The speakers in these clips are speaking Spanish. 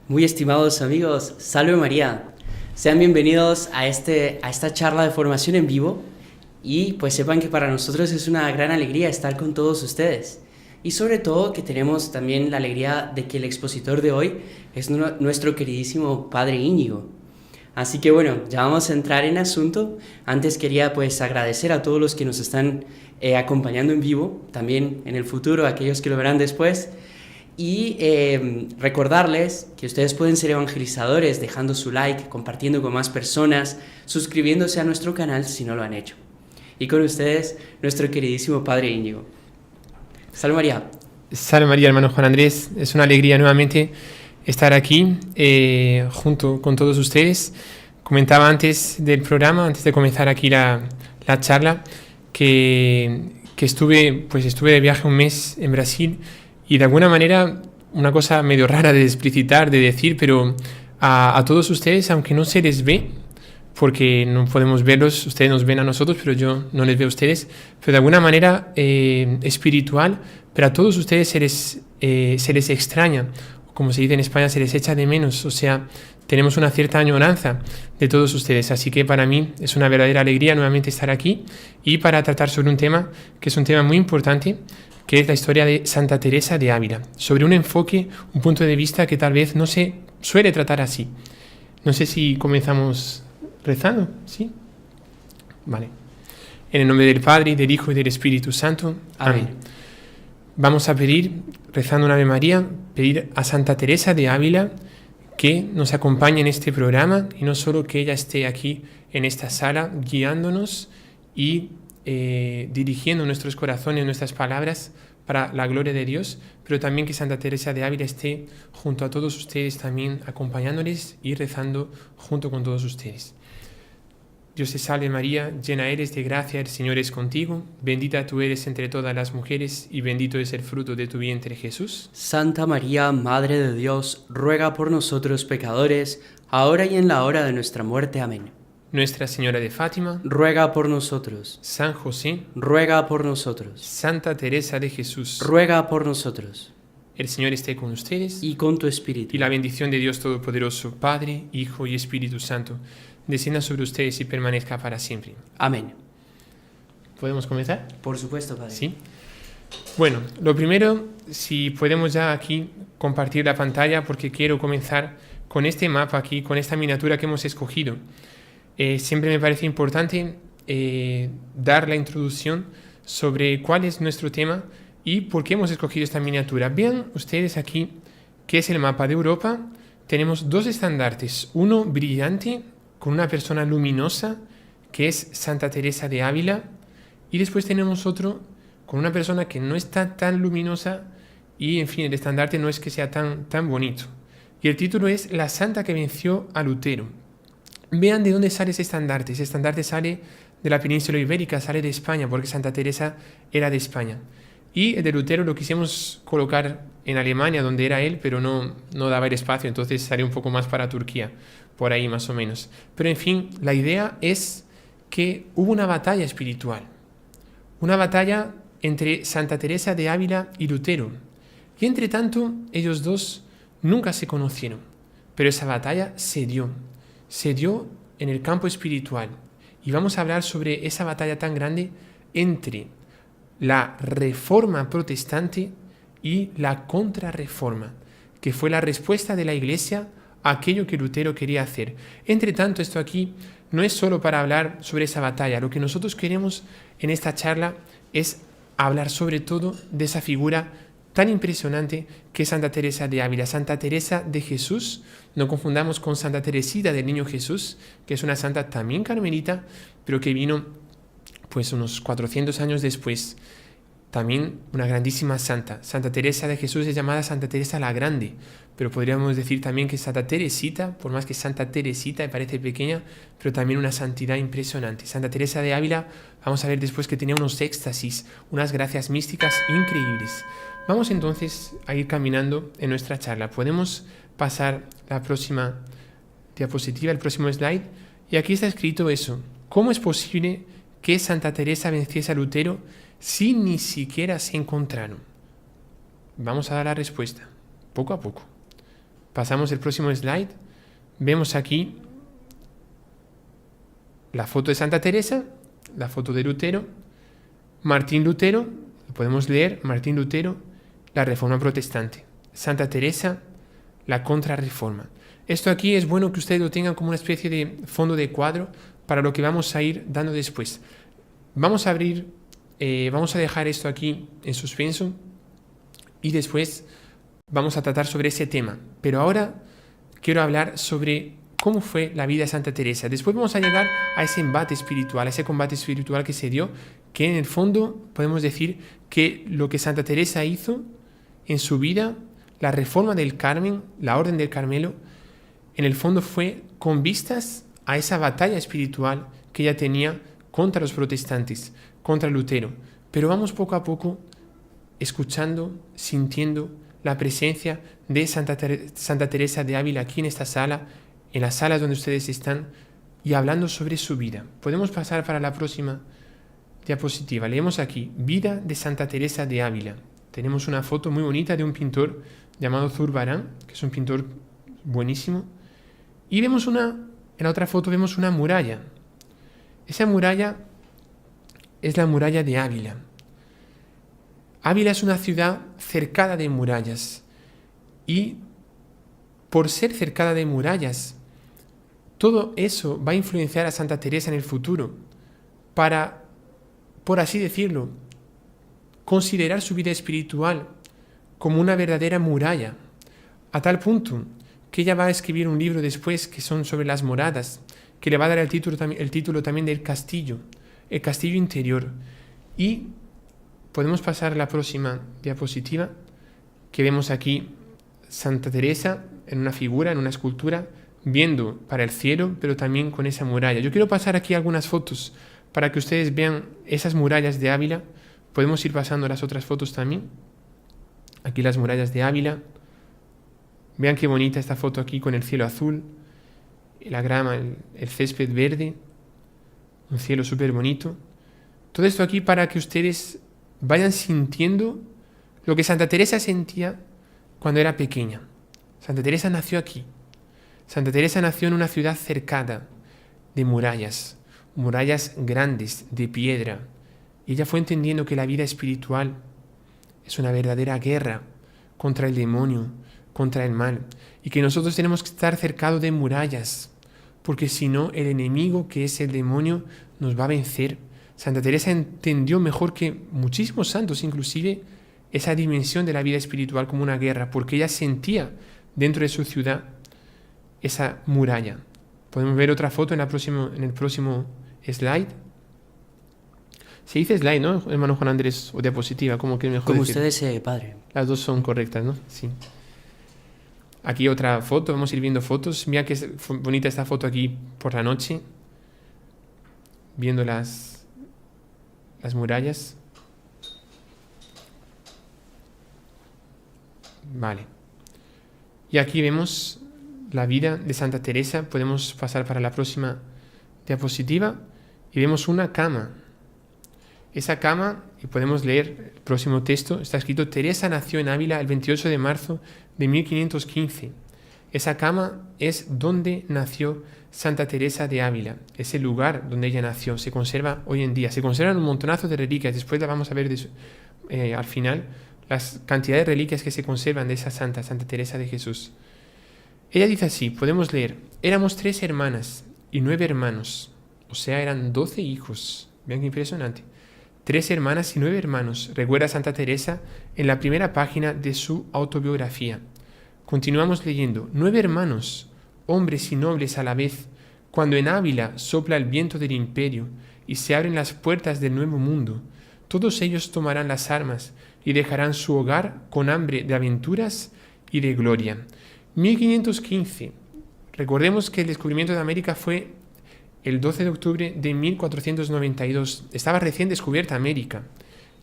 Muy estimados amigos, Salve María. Sean bienvenidos a esta charla de formación en vivo y pues sepan que para nosotros es una gran alegría estar con todos ustedes. Y sobre todo que tenemos también la alegría de que el expositor de hoy es nuestro queridísimo Padre Íñigo. Así que bueno, ya vamos a entrar en asunto. Antes quería pues agradecer a todos los que nos están acompañando en vivo, también en el futuro, a aquellos que lo verán después. Y recordarles que ustedes pueden ser evangelizadores dejando su like, compartiendo con más personas, suscribiéndose a nuestro canal si no lo han hecho. Y con ustedes, nuestro queridísimo Padre Íñigo. Salve María. Salve María, hermano Juan Andrés. Es una alegría nuevamente estar aquí junto con todos ustedes. Comentaba antes del programa, antes de comenzar aquí la charla, que estuve de viaje un mes en Brasil y de alguna manera una cosa medio rara de explicitar, de decir, pero a todos ustedes, aunque no se les ve, porque no podemos verlos, ustedes nos ven a nosotros, pero yo no les veo a ustedes, pero de alguna manera espiritual, pero a todos ustedes se les extraña, como se dice en España, se les echa de menos, o sea, tenemos una cierta añoranza de todos ustedes, así que para mí es una verdadera alegría nuevamente estar aquí y para tratar sobre un tema que es un tema muy importante, que es la historia de Santa Teresa de Ávila, sobre un enfoque, un punto de vista que tal vez no se suele tratar así. No sé si comenzamos rezando, ¿sí? Vale. En el nombre del Padre, del Hijo y del Espíritu Santo. Amén. Vamos a pedir, rezando una Ave María, pedir a Santa Teresa de Ávila que nos acompañe en este programa y no solo que ella esté aquí en esta sala guiándonos y dirigiendo nuestros corazones, nuestras palabras para la gloria de Dios, pero también que Santa Teresa de Ávila esté junto a todos ustedes también acompañándoles y rezando junto con todos ustedes. Dios te salve María, llena eres de gracia, el Señor es contigo, bendita tú eres entre todas las mujeres y bendito es el fruto de tu vientre Jesús. Santa María, Madre de Dios, ruega por nosotros pecadores, ahora y en la hora de nuestra muerte. Amén. Nuestra Señora de Fátima, ruega por nosotros. San José, ruega por nosotros. Santa Teresa de Jesús, ruega por nosotros. El Señor esté con ustedes y con tu espíritu. Y la bendición de Dios Todopoderoso, Padre, Hijo y Espíritu Santo, descienda sobre ustedes y permanezca para siempre. Amén. ¿Podemos comenzar? Por supuesto, Padre. Sí. Bueno, lo primero, si podemos ya aquí compartir la pantalla, porque quiero comenzar con este mapa aquí, con esta miniatura que hemos escogido. Siempre me parece importante dar la introducción sobre cuál es nuestro tema y por qué hemos escogido esta miniatura. Vean ustedes aquí que es el mapa de Europa. Tenemos dos estandartes, uno brillante con una persona luminosa que es Santa Teresa de Ávila y después tenemos otro con una persona que no está tan luminosa y en fin el estandarte no es que sea tan bonito. Y el título es La Santa que venció a Lutero. Vean de dónde sale ese estandarte. Ese estandarte sale de la península ibérica, sale de España, porque Santa Teresa era de España. Y el de Lutero lo quisimos colocar en Alemania, donde era él, pero no daba el espacio, entonces salió un poco más para Turquía, por ahí más o menos. Pero en fin, la idea es que hubo una batalla espiritual, una batalla entre Santa Teresa de Ávila y Lutero. Y entre tanto, ellos dos nunca se conocieron, pero esa batalla se dio en el campo espiritual. Y vamos a hablar sobre esa batalla tan grande entre la reforma protestante y la contrarreforma, que fue la respuesta de la Iglesia a aquello que Lutero quería hacer. Entre tanto, esto aquí no es solo para hablar sobre esa batalla. Lo que nosotros queremos en esta charla es hablar sobre todo de esa figura tan impresionante que es Santa Teresa de Ávila, Santa Teresa de Jesús. No confundamos con Santa Teresita del Niño Jesús, que es una santa también carmelita, pero que vino pues unos 400 años después. También una grandísima santa. Santa Teresa de Jesús es llamada Santa Teresa la Grande, pero podríamos decir también que Santa Teresita, por más que Santa Teresita me parece pequeña, pero también una santidad impresionante. Santa Teresa de Ávila, vamos a ver después que tenía unos éxtasis, unas gracias místicas increíbles. Vamos entonces a ir caminando en nuestra charla. Podemos pasar la próxima diapositiva, el próximo slide, y aquí está escrito eso. ¿Cómo es posible que Santa Teresa venciese a Lutero si ni siquiera se encontraron? Vamos a dar la respuesta, poco a poco. Pasamos el próximo slide. Vemos aquí la foto de Santa Teresa, la foto de Lutero, Martín Lutero, lo podemos leer, Martín Lutero, la Reforma Protestante, Santa Teresa, la Contrarreforma. Esto aquí es bueno que ustedes lo tengan como una especie de fondo de cuadro para lo que vamos a ir dando después. Vamos a dejar esto aquí en suspenso y después vamos a tratar sobre ese tema. Pero ahora quiero hablar sobre cómo fue la vida de Santa Teresa. Después vamos a llegar a ese embate espiritual, a ese combate espiritual que se dio, que en el fondo podemos decir que lo que Santa Teresa hizo en su vida, la reforma del Carmen, la Orden del Carmelo, en el fondo fue con vistas a esa batalla espiritual que ella tenía contra los protestantes, contra Lutero. Pero vamos poco a poco escuchando, sintiendo la presencia de Santa Teresa de Ávila aquí en esta sala, en las salas donde ustedes están, y hablando sobre su vida. Podemos pasar para la próxima diapositiva. Leemos aquí, vida de Santa Teresa de Ávila. Tenemos una foto muy bonita de un pintor llamado Zurbarán, que es un pintor buenísimo. Y en la otra foto vemos una muralla. Esa muralla es la muralla de Ávila. Ávila es una ciudad cercada de murallas. Y por ser cercada de murallas, todo eso va a influenciar a Santa Teresa en el futuro para, por así decirlo, considerar su vida espiritual como una verdadera muralla, a tal punto que ella va a escribir un libro después que son sobre las moradas, que le va a dar el título también del castillo, el castillo interior. Y podemos pasar a la próxima diapositiva, que vemos aquí Santa Teresa en una figura, en una escultura, viendo para el cielo, pero también con esa muralla. Yo quiero pasar aquí algunas fotos para que ustedes vean esas murallas de Ávila. Podemos ir pasando las otras fotos también. Aquí las murallas de Ávila. Vean qué bonita esta foto aquí con el cielo azul, la grama, el césped verde, un cielo súper bonito. Todo esto aquí para que ustedes vayan sintiendo lo que Santa Teresa sentía cuando era pequeña. Santa Teresa nació aquí. Santa Teresa nació en una ciudad cercada de murallas, murallas grandes, de piedra. Y ella fue entendiendo que la vida espiritual es una verdadera guerra contra el demonio, contra el mal, y que nosotros tenemos que estar cercados de murallas, porque si no, el enemigo, que es el demonio, nos va a vencer. Santa Teresa entendió mejor que muchísimos santos, inclusive, esa dimensión de la vida espiritual como una guerra, porque ella sentía dentro de su ciudad esa muralla. Podemos ver otra foto en el próximo slide. Se dice slide, ¿no, hermano Juan Andrés? O diapositiva, como que mejor Como decir. ustedes, padre. Las dos son correctas, ¿no? Sí. Aquí otra foto, vamos a ir viendo fotos. Mira qué bonita esta foto aquí por la noche, viendo las murallas. Vale. Y aquí vemos la vida de Santa Teresa. Podemos pasar para la próxima diapositiva y vemos una cama. Esa cama, y podemos leer el próximo texto, está escrito: Teresa nació en Ávila el 28 de marzo de 1515. Esa cama es donde nació Santa Teresa de Ávila. Es el lugar donde ella nació. Se conserva hoy en día. Se conservan un montonazo de reliquias. Después la vamos a ver al final, las cantidades de reliquias que se conservan de esa Santa Teresa de Jesús. Ella dice así, podemos leer: éramos 3 hermanas y 9 hermanos. O sea, eran 12 hijos. Vean qué impresionante. 3 hermanas y 9 hermanos, recuerda Santa Teresa en la primera página de su autobiografía. Continuamos leyendo: 9 hermanos, hombres y nobles a la vez, cuando en Ávila sopla el viento del imperio y se abren las puertas del nuevo mundo, todos ellos tomarán las armas y dejarán su hogar con hambre de aventuras y de gloria. 1515. Recordemos que el descubrimiento de América fue el 12 de octubre de 1492. Estaba recién descubierta América.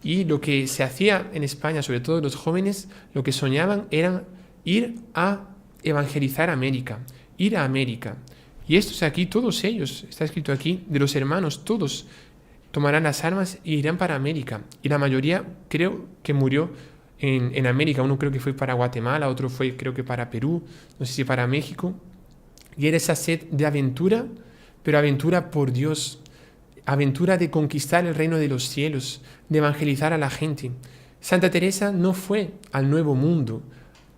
Y lo que se hacía en España, sobre todo los jóvenes, lo que soñaban era ir a evangelizar América, ir a América. Y estos aquí, todos ellos, está escrito aquí, de los hermanos, todos tomarán las armas e irán para América. Y la mayoría creo que murió en América. Uno creo que fue para Guatemala, otro fue creo que para Perú, no sé si para México. Y era esa sed de aventura, pero aventura por Dios, aventura de conquistar el reino de los cielos, de evangelizar a la gente. Santa Teresa no fue al Nuevo Mundo,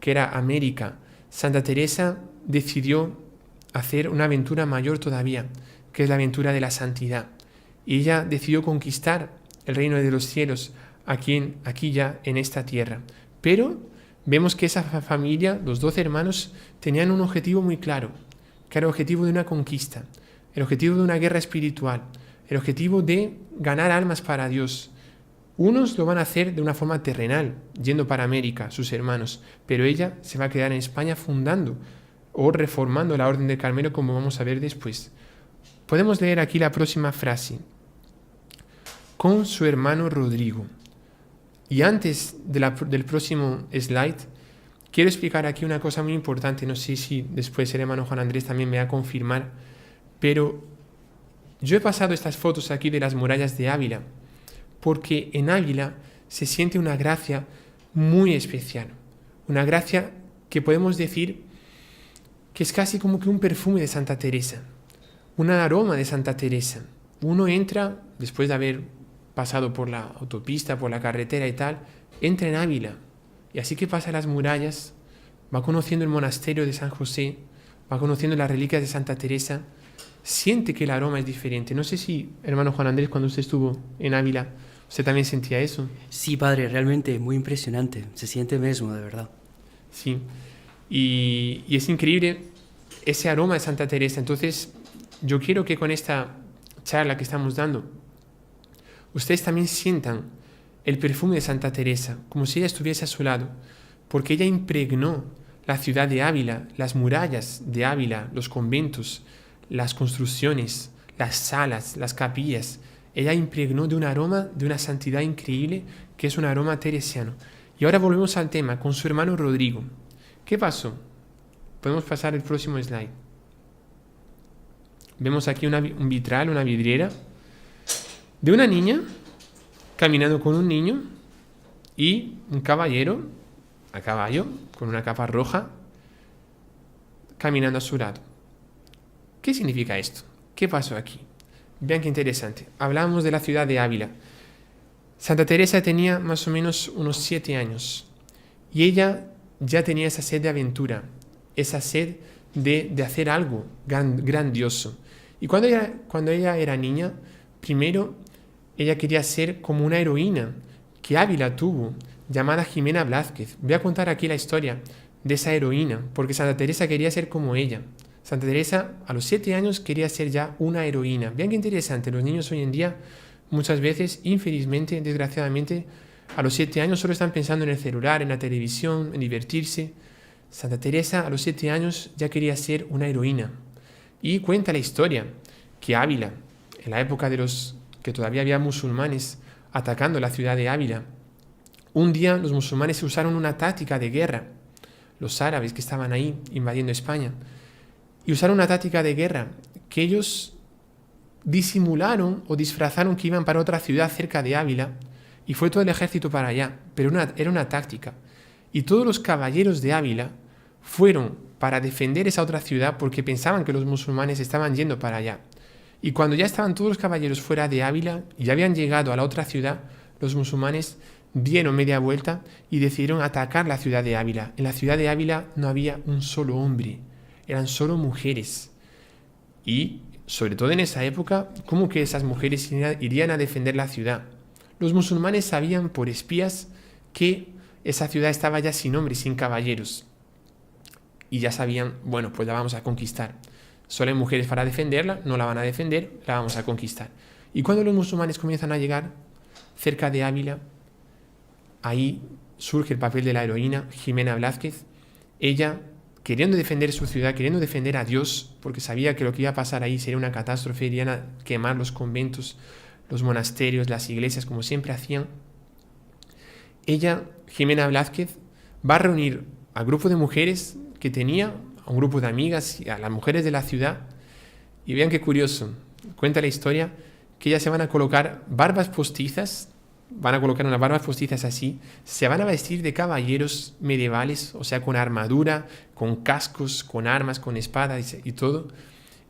que era América. Santa Teresa decidió hacer una aventura mayor todavía, que es la aventura de la santidad. Y ella decidió conquistar el reino de los cielos aquí ya en esta tierra. Pero vemos que esa familia, los 12 hermanos, tenían un objetivo muy claro, que era el objetivo de una conquista, el objetivo de una guerra espiritual, el objetivo de ganar almas para Dios. Unos lo van a hacer de una forma terrenal, yendo para América, sus hermanos, pero ella se va a quedar en España fundando o reformando la Orden del Carmelo, como vamos a ver después. Podemos leer aquí la próxima frase. Con su hermano Rodrigo. Y antes del próximo slide, quiero explicar aquí una cosa muy importante. No sé si después el hermano Juan Andrés también me va a confirmar, pero yo he pasado estas fotos aquí de las murallas de Ávila, porque en Ávila se siente una gracia muy especial, una gracia que podemos decir que es casi como que un perfume de Santa Teresa, un aroma de Santa Teresa. Uno entra, después de haber pasado por la autopista, por la carretera y tal, entra en Ávila, y así que pasa las murallas, va conociendo el monasterio de San José, va conociendo las reliquias de Santa Teresa, siente que el aroma es diferente. No sé si, hermano Juan Andrés, cuando usted estuvo en Ávila, ¿usted también sentía eso? Sí, padre, realmente muy impresionante. Se siente mismo, de verdad. Sí, y es increíble ese aroma de Santa Teresa. Entonces, yo quiero que con esta charla que estamos dando, ustedes también sientan el perfume de Santa Teresa, como si ella estuviese a su lado, porque ella impregnó la ciudad de Ávila, las murallas de Ávila, los conventos, las construcciones, las salas, las capillas. Ella impregnó de un aroma, de una santidad increíble, que es un aroma teresiano. Y ahora volvemos al tema, con su hermano Rodrigo. ¿Qué pasó? Podemos pasar el próximo slide. Vemos aquí un vitral, una vidriera, de una niña caminando con un niño y un caballero a caballo, con una capa roja, caminando a su lado. ¿Qué significa esto? ¿Qué pasó aquí? Vean qué interesante. Hablamos de la ciudad de Ávila. Santa Teresa tenía más o menos unos 7 años y ella ya tenía esa sed de aventura, esa sed de hacer algo grandioso. Y cuando ella era niña, primero ella quería ser como una heroína que Ávila tuvo, llamada Jimena Blázquez. Voy a contar aquí la historia de esa heroína, porque Santa Teresa quería ser como ella. Santa Teresa a los 7 años quería ser ya una heroína. Vean qué interesante, los niños hoy en día muchas veces, infelizmente, desgraciadamente, a los 7 años solo están pensando en el celular, en la televisión, en divertirse. Santa Teresa a los 7 años ya quería ser una heroína. Y cuenta la historia que Ávila, en la época de los que todavía había musulmanes atacando la ciudad de Ávila, un día los musulmanes usaron una táctica de guerra, los árabes que estaban ahí invadiendo España, y usaron una táctica de guerra que ellos disimularon o disfrazaron que iban para otra ciudad cerca de Ávila y fue todo el ejército para allá, pero era una táctica. Y todos los caballeros de Ávila fueron para defender esa otra ciudad porque pensaban que los musulmanes estaban yendo para allá. Y cuando ya estaban todos los caballeros fuera de Ávila y ya habían llegado a la otra ciudad, los musulmanes dieron media vuelta y decidieron atacar la ciudad de Ávila. En la ciudad de Ávila no había un solo hombre, eran solo mujeres. Y sobre todo en esa época, ¿cómo que esas mujeres irían a defender la ciudad? Los musulmanes sabían por espías que esa ciudad estaba ya sin hombres, sin caballeros. Y ya sabían, bueno, pues la vamos a conquistar. Solo hay mujeres para defenderla, no la van a defender, la vamos a conquistar. Y cuando los musulmanes comienzan a llegar cerca de Ávila, ahí surge el papel de la heroína Jimena Blázquez. Ella, queriendo defender su ciudad, queriendo defender a Dios, porque sabía que lo que iba a pasar ahí sería una catástrofe, irían a quemar los conventos, los monasterios, las iglesias, como siempre hacían. Ella, Jimena Blázquez, va a reunir al grupo de mujeres que tenía, a un grupo de amigas, a las mujeres de la ciudad, y vean qué curioso, cuenta la historia, que ellas se van a colocar barbas postizas van a colocar unas barbas postizas así, se van a vestir de caballeros medievales, o sea, con armadura, con cascos, con armas, con espadas y todo,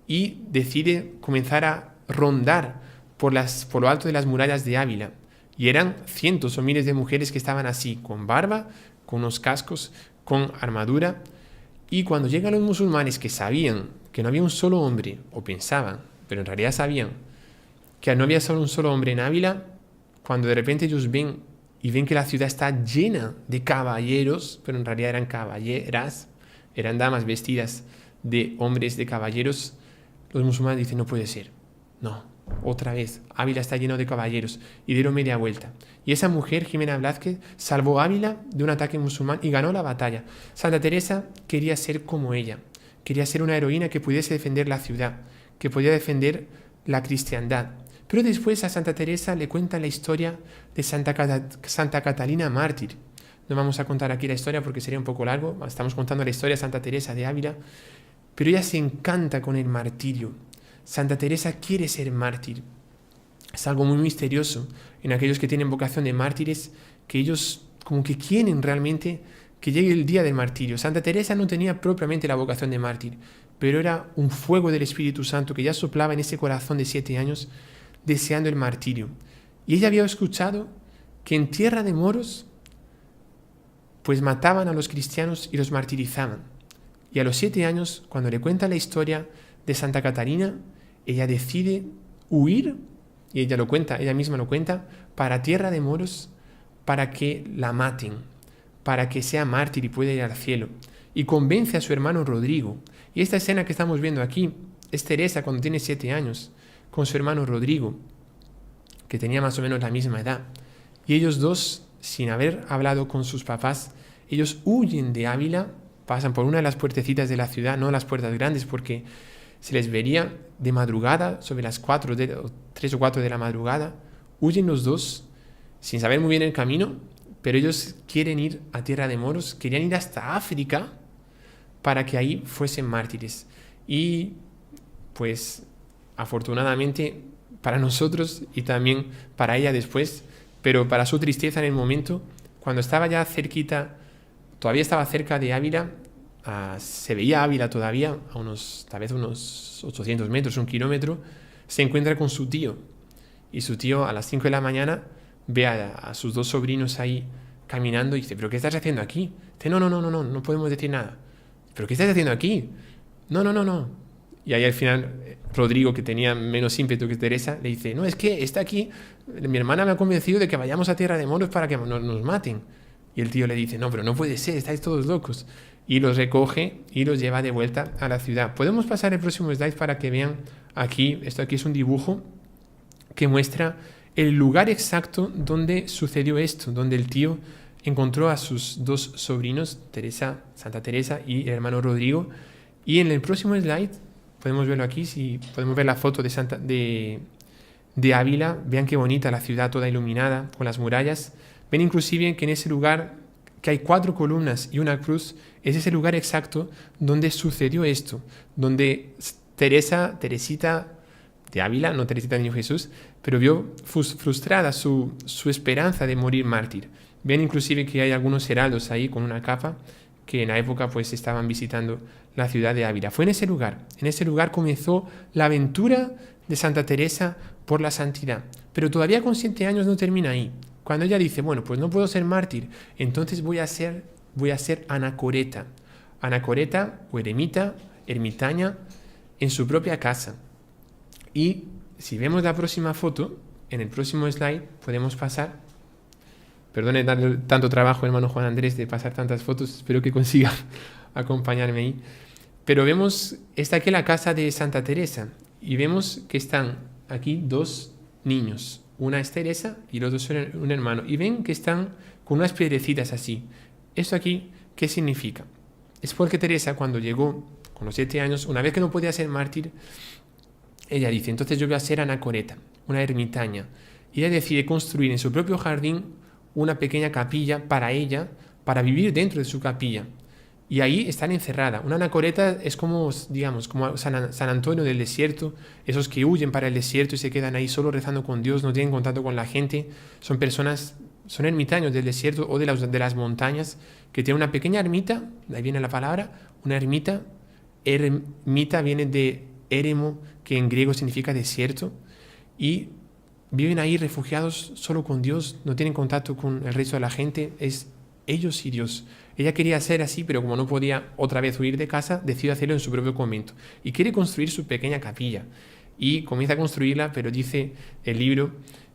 y decide comenzar a rondar por lo alto de las murallas de Ávila. Y eran cientos o miles de mujeres que estaban así, con barba, con unos cascos, con armadura. Y cuando llegan los musulmanes que sabían que no había un solo hombre, o pensaban, pero en realidad sabían que no había solo un solo hombre en Ávila, cuando de repente ellos ven que la ciudad está llena de caballeros, pero en realidad eran caballeras, eran damas vestidas de hombres, de caballeros, los musulmanes dicen, no puede ser, no, otra vez, Ávila está lleno de caballeros, y dieron media vuelta. Y esa mujer, Jimena Blázquez, salvó Ávila de un ataque musulmán y ganó la batalla. Santa Teresa quería ser como ella, quería ser una heroína que pudiese defender la ciudad, que podía defender la cristiandad. Pero después a Santa Teresa le cuentan la historia de Santa Catalina mártir. No vamos a contar aquí la historia porque sería un poco largo, estamos contando la historia de Santa Teresa de Ávila, pero ella se encanta con el martirio. Santa Teresa quiere ser mártir. Es algo muy misterioso en aquellos que tienen vocación de mártires, que ellos como que quieren realmente que llegue el día del martirio. Santa Teresa no tenía propiamente la vocación de mártir, pero era un fuego del Espíritu Santo que ya soplaba en ese corazón de 7 años, deseando el martirio. Y ella había escuchado que en tierra de moros pues mataban a los cristianos y los martirizaban. Y a los 7 años, cuando le cuenta la historia de Santa Catalina, ella decide huir, y ella misma lo cuenta, para tierra de moros, para que la maten, para que sea mártir y pueda ir al cielo. Y convence a su hermano Rodrigo. Y esta escena que estamos viendo aquí es Teresa cuando tiene 7 años, con su hermano Rodrigo, que tenía más o menos la misma edad. Y ellos dos, sin haber hablado con sus papás, ellos huyen de Ávila, pasan por una de las puertecitas de la ciudad, no las puertas grandes, porque se les vería de madrugada, sobre las 3 o 4 de la madrugada, huyen los dos, sin saber muy bien el camino, pero ellos quieren ir a tierra de moros, querían ir hasta África, para que ahí fuesen mártires. Y pues afortunadamente para nosotros y también para ella después, pero para su tristeza en el momento, cuando estaba ya cerquita, todavía estaba cerca de Ávila, se veía Ávila todavía, tal vez unos 800 metros, 1 kilómetro, se encuentra con su tío. Y su tío a las 5 de la mañana ve a sus 2 sobrinos ahí caminando y dice, ¿pero qué estás haciendo aquí? Dice, no podemos decir nada. ¿Pero qué estás haciendo aquí? No. Y ahí al final Rodrigo, que tenía menos ímpetu que Teresa, le dice, no, es que está aquí, mi hermana me ha convencido de que vayamos a tierra de moros para que nos maten. Y el tío le dice, no, pero no puede ser, estáis todos locos. Y los recoge y los lleva de vuelta a la ciudad. Podemos pasar el próximo slide para que vean aquí, esto aquí es un dibujo que muestra el lugar exacto donde sucedió esto, donde el tío encontró a sus 2 sobrinos, Santa Teresa y el hermano Rodrigo. Y en el próximo slide, podemos verlo aquí, si podemos ver la foto de Ávila, vean qué bonita la ciudad toda iluminada con las murallas. Ven inclusive que en ese lugar, que hay 4 columnas y una cruz, es ese lugar exacto donde sucedió esto, donde Teresita de Ávila, no Teresita Niño Jesús, pero vio frustrada su esperanza de morir mártir. Ven inclusive que hay algunos heraldos ahí con una capa que en la época pues estaban visitando la ciudad de Ávila. Fue en ese lugar comenzó la aventura de Santa Teresa por la santidad. Pero todavía con 7 años no termina ahí. Cuando ella dice, bueno, pues no puedo ser mártir, entonces voy a ser anacoreta. Anacoreta o ermitaña en su propia casa. Y si vemos la próxima foto, en el próximo slide podemos pasar. Perdone darle tanto trabajo, hermano Juan Andrés, de pasar tantas fotos. Espero que consiga acompañarme ahí. Pero vemos, está aquí la casa de Santa Teresa. Y vemos que están aquí 2 niños. Una es Teresa y los 2 son un hermano. Y ven que están con unas piedrecitas así. ¿Esto aquí qué significa? Es porque Teresa, cuando llegó con los 7 años, una vez que no podía ser mártir, ella dice, entonces yo voy a ser anacoreta, una ermitaña. Y ella decide construir en su propio jardín una pequeña capilla para ella, para vivir dentro de su capilla. y ahí están encerrada. Una anacoreta es como, digamos, como San Antonio del desierto, esos que huyen para el desierto y se quedan ahí solo rezando con Dios, no tienen contacto con la gente, son personas, son ermitaños del desierto o de las montañas, que tienen una pequeña ermita, de ahí viene la palabra, una ermita viene de éremo, que en griego significa desierto, y viven ahí refugiados solo con Dios, no tienen contacto con el resto de la gente, es ellos y Dios. Ella quería ser así, pero como no podía otra vez huir de casa, decide hacerlo en su propio convento. Y quiere construir su pequeña capilla. Y comienza a construirla, pero dice el libro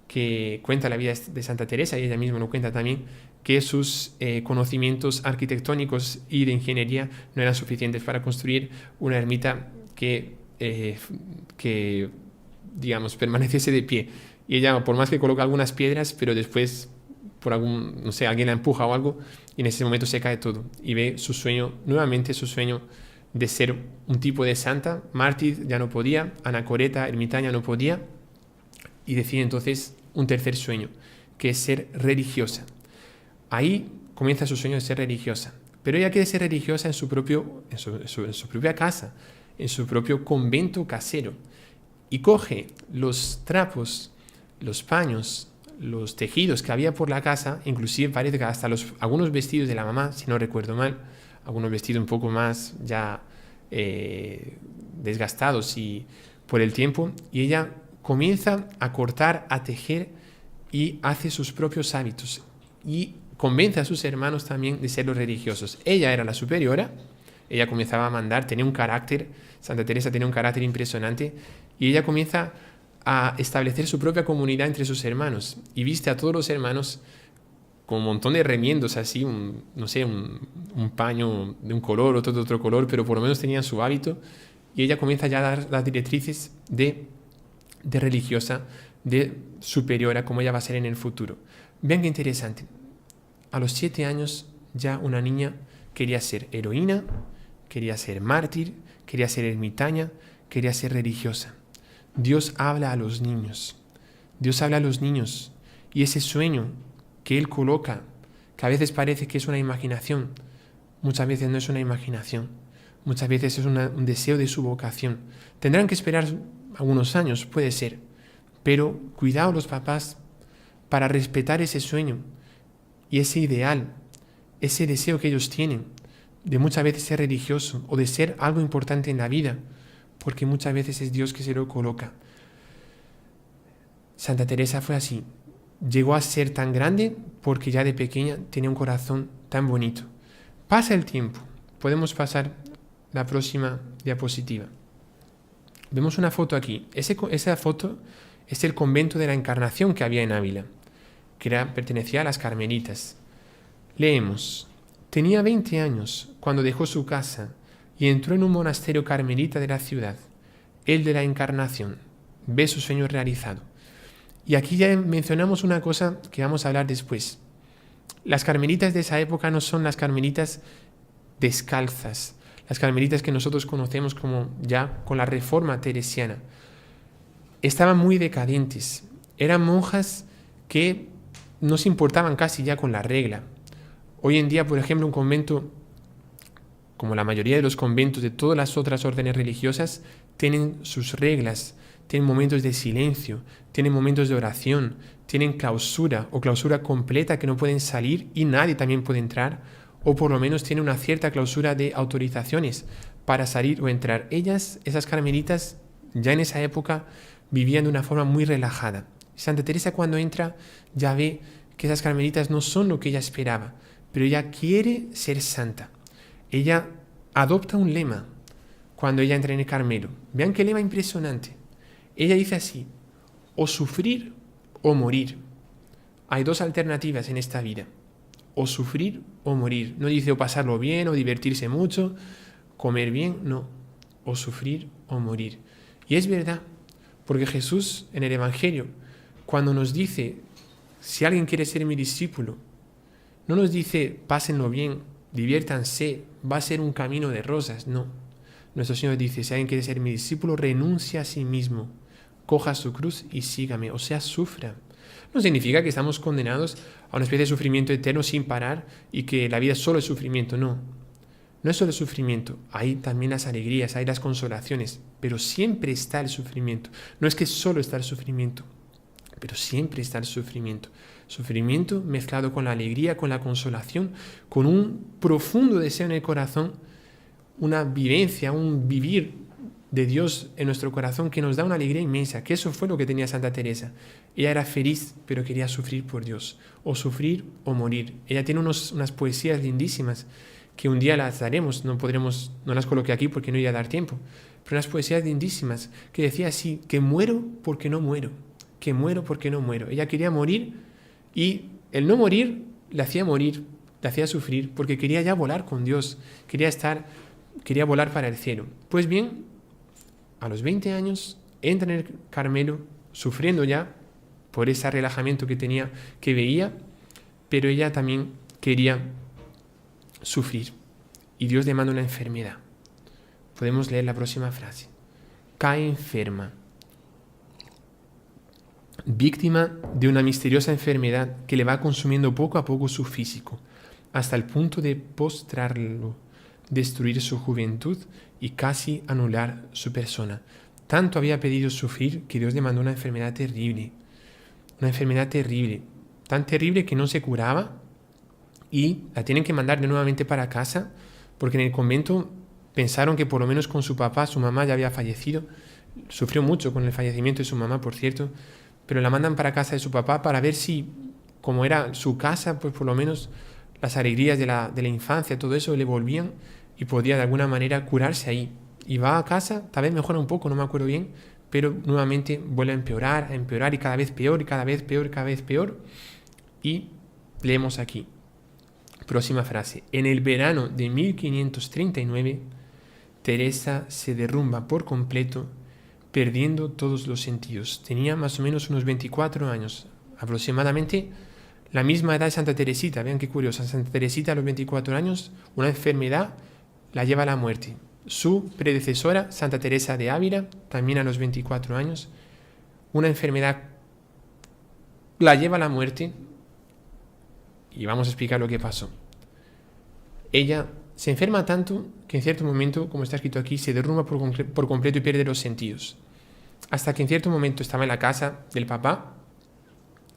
que cuenta la vida de Santa Teresa, y ella misma lo cuenta también, que sus conocimientos arquitectónicos y de ingeniería no eran suficientes para construir una ermita que digamos, permaneciese de pie. Y ella, por más que coloca algunas piedras, pero después, por algún, no sé, alguien la empuja o algo, y en ese momento se cae todo. Y ve su sueño, nuevamente su sueño de ser un tipo de santa. Mártir ya no podía, anacoreta, ermitaña no podía, y decide entonces un tercer sueño, que es ser religiosa. Ahí comienza su sueño de ser religiosa. Pero ella quiere ser religiosa en su propia casa, en su propio convento casero. Y coge los trapos, los paños, los tejidos que había por la casa, inclusive parece que hasta algunos vestidos de la mamá, si no recuerdo mal, algunos vestidos un poco más ya desgastados y por el tiempo, y ella comienza a cortar, a tejer y hace sus propios hábitos y convence a sus hermanos también de ser los religiosos. Ella era la superiora, ella comenzaba a mandar, tenía un carácter, Santa Teresa tenía un carácter impresionante, y ella comienza a establecer su propia comunidad entre sus hermanos y viste a todos los hermanos con un montón de remiendos así, un paño de un color, otro de otro color, pero por lo menos tenían su hábito, y ella comienza ya a dar las directrices de religiosa, de superiora, como ella va a ser en el futuro. Vean qué interesante. A los 7 años ya una niña quería ser heroína, quería ser mártir, quería ser ermitaña, quería ser religiosa. Dios habla a los niños. Dios habla a los niños. Y ese sueño que Él coloca, que a veces parece que es una imaginación, muchas veces no es una imaginación. Muchas veces es un deseo de su vocación. Tendrán que esperar algunos años, puede ser. Pero cuidado los papás para respetar ese sueño y ese ideal, ese deseo que ellos tienen de muchas veces ser religioso o de ser algo importante en la vida, porque muchas veces es Dios que se lo coloca. Santa Teresa fue así. Llegó a ser tan grande porque ya de pequeña tenía un corazón tan bonito. Pasa el tiempo. Podemos pasar la próxima diapositiva. Vemos una foto aquí. Esa foto es el convento de la Encarnación que había en Ávila, que pertenecía a las carmelitas. Leemos: tenía 20 años cuando dejó su casa y entró en un monasterio carmelita de la ciudad, el de la Encarnación. Ve su sueño realizado. Y aquí ya mencionamos una cosa que vamos a hablar después. Las carmelitas de esa época no son las carmelitas descalzas, las carmelitas que nosotros conocemos como ya con la reforma teresiana. Estaban muy decadentes. Eran monjas que no se importaban casi ya con la regla. Hoy en día, por ejemplo, un convento, como la mayoría de los conventos de todas las otras órdenes religiosas, tienen sus reglas, tienen momentos de silencio, tienen momentos de oración, tienen clausura o clausura completa que no pueden salir y nadie también puede entrar, o por lo menos tienen una cierta clausura de autorizaciones para salir o entrar. Esas carmelitas, ya en esa época vivían de una forma muy relajada. Santa Teresa cuando entra ya ve que esas carmelitas no son lo que ella esperaba, pero ella quiere ser santa. Ella adopta un lema cuando ella entra en el Carmelo. Vean qué lema impresionante. Ella dice así: o sufrir o morir. Hay dos alternativas en esta vida: o sufrir o morir. No dice o pasarlo bien o divertirse mucho, comer bien, no. O sufrir o morir. Y es verdad, porque Jesús en el Evangelio, cuando nos dice, si alguien quiere ser mi discípulo, no nos dice, pásenlo bien, diviértanse, va a ser un camino de rosas, no. Nuestro Señor dice, si alguien quiere ser mi discípulo, renuncia a sí mismo, coja su cruz y sígame, o sea, sufra. No significa que estamos condenados a una especie de sufrimiento eterno sin parar y que la vida solo es sufrimiento, no. No es solo el sufrimiento, hay también las alegrías, hay las consolaciones, pero siempre está el sufrimiento. No es que solo está el sufrimiento, pero siempre está el sufrimiento. Sufrimiento mezclado con la alegría, con la consolación, con un profundo deseo en el corazón, una vivencia, un vivir de Dios en nuestro corazón que nos da una alegría inmensa, que eso fue lo que tenía Santa Teresa. Ella era feliz, pero quería sufrir por Dios, o sufrir o morir. Ella tiene unas poesías lindísimas que un día las daremos, no las coloqué aquí porque no iba a dar tiempo, pero unas poesías lindísimas que decía así, que muero porque no muero, que muero porque no muero. Ella quería morir y el no morir le hacía sufrir, porque quería ya volar con Dios, quería volar para el cielo. Pues bien, a los 20 años entra en el Carmelo, sufriendo ya por ese relajamiento que tenía, que veía, pero ella también quería sufrir. Y Dios le manda una enfermedad. Podemos leer la próxima frase. Cae enferma, víctima de una misteriosa enfermedad que le va consumiendo poco a poco su físico, hasta el punto de postrarlo, destruir su juventud y casi anular su persona. Tanto había pedido sufrir que Dios le mandó una enfermedad terrible, tan terrible que no se curaba, y la tienen que mandar de nuevamente para casa, porque en el convento pensaron que por lo menos con su papá, su mamá ya había fallecido. Sufrió mucho con el fallecimiento de su mamá, por cierto, pero la mandan para casa de su papá para ver si, como era su casa, pues por lo menos las alegrías de la infancia, todo eso le volvían y podía de alguna manera curarse ahí. Y va a casa, tal vez mejora un poco, no me acuerdo bien, pero nuevamente vuelve a empeorar y cada vez peor, y cada vez peor, y cada vez peor. Y leemos aquí. Próxima frase. En el verano de 1539, Teresa se derrumba por completo, perdiendo todos los sentidos. Tenía más o menos unos 24 años, aproximadamente la misma edad de Santa Teresita. Vean qué curiosa. Santa Teresita a los 24 años, una enfermedad la lleva a la muerte. Su predecesora, Santa Teresa de Ávila, también a los 24 años, una enfermedad la lleva a la muerte. Y vamos a explicar lo que pasó. Ella se enferma tanto que en cierto momento, como está escrito aquí, se derrumba por completo y pierde los sentidos. Hasta que en cierto momento estaba en la casa del papá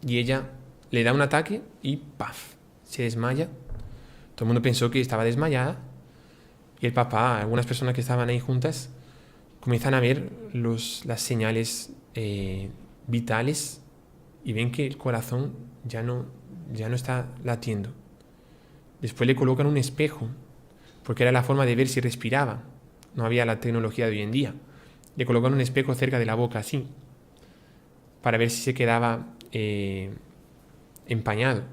y ella le da un ataque y ¡paf! Se desmaya. Todo el mundo pensó que estaba desmayada y el papá, algunas personas que estaban ahí juntas, comienzan a ver las señales vitales y ven que el corazón ya no está latiendo. Después le colocan un espejo, porque era la forma de ver si respiraba. No había la tecnología de hoy en día. Le colocan un espejo cerca de la boca, así, para ver si se quedaba empañado.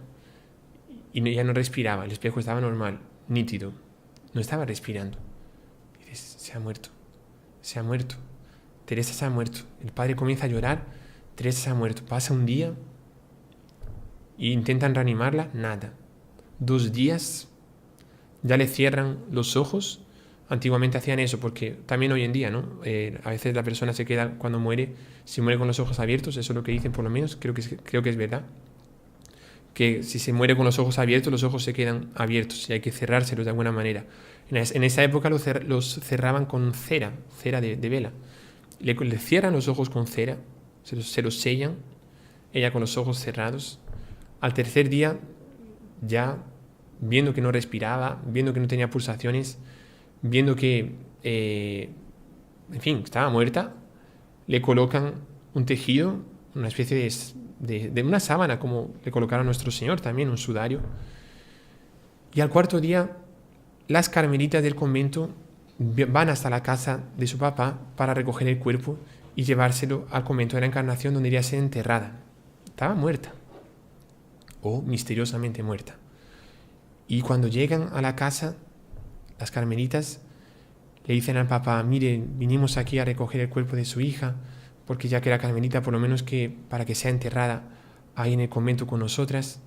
Y ya no respiraba, el espejo estaba normal, nítido. No estaba respirando. Y dices, se ha muerto. Teresa se ha muerto. El padre comienza a llorar, Teresa se ha muerto. Pasa un día e intentan reanimarla, nada. 2 días, ya le cierran los ojos. Antiguamente hacían eso, porque también hoy en día, ¿no? A veces la persona se queda, cuando muere, si muere con los ojos abiertos, eso es lo que dicen por lo menos, creo que es verdad, que si se muere con los ojos abiertos, los ojos se quedan abiertos y hay que cerrárselos de alguna manera. En esa época los cerraban con cera de vela. Le cierran los ojos con cera, se los sellan, ella con los ojos cerrados. Al tercer día, ya viendo que no respiraba, viendo que no tenía pulsaciones, viendo que, en fin, estaba muerta, le colocan un tejido, una especie de una sábana, como le colocaron a nuestro Señor también, un sudario. Y al 4.º día, las carmelitas del convento van hasta la casa de su papá para recoger el cuerpo y llevárselo al convento de la Encarnación, donde iría a ser enterrada. Estaba muerta, o misteriosamente muerta. Y cuando llegan a la casa, las carmelitas le dicen al papá, mire, vinimos aquí a recoger el cuerpo de su hija, porque ya que era carmelita, por lo menos que para que sea enterrada ahí en el convento con nosotras.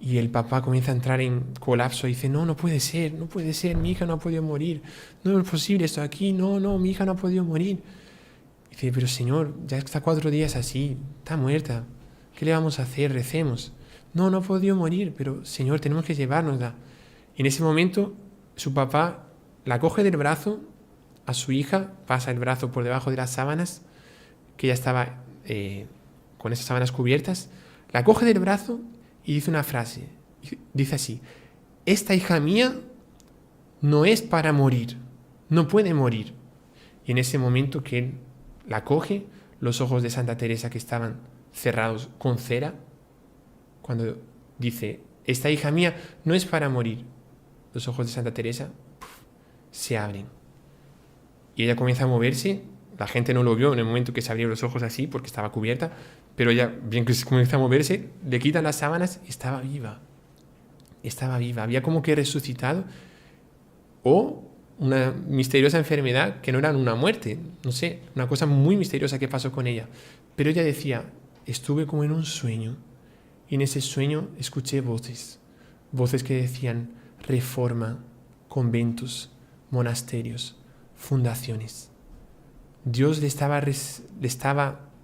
Y el papá comienza a entrar en colapso y dice, no puede ser, mi hija no ha podido morir, no es posible esto aquí, no, mi hija no ha podido morir. Y dice, pero Señor, ya está 4 días así, está muerta, ¿qué le vamos a hacer? Recemos. No ha podido morir, pero Señor, tenemos que llevárnosla. Y en ese momento su papá la coge del brazo a su hija, pasa el brazo por debajo de las sábanas, que ya estaba con esas sábanas cubiertas, la coge del brazo y dice una frase. Dice así: esta hija mía no es para morir, no puede morir. Y en ese momento que él la coge, los ojos de Santa Teresa, que estaban cerrados con cera, cuando dice, esta hija mía no es para morir, los ojos de Santa Teresa se abren. Y ella comienza a moverse. La gente no lo vio en el momento que se abrieron los ojos así, porque estaba cubierta, pero ella, bien que comienza a moverse, le quitan las sábanas y estaba viva. Estaba viva, había como que resucitado, o una misteriosa enfermedad que no era una muerte, no sé, una cosa muy misteriosa que pasó con ella. Pero ella decía, estuve como en un sueño, y en ese sueño escuché voces que decían reforma, conventos, monasterios, fundaciones. Dios le estaba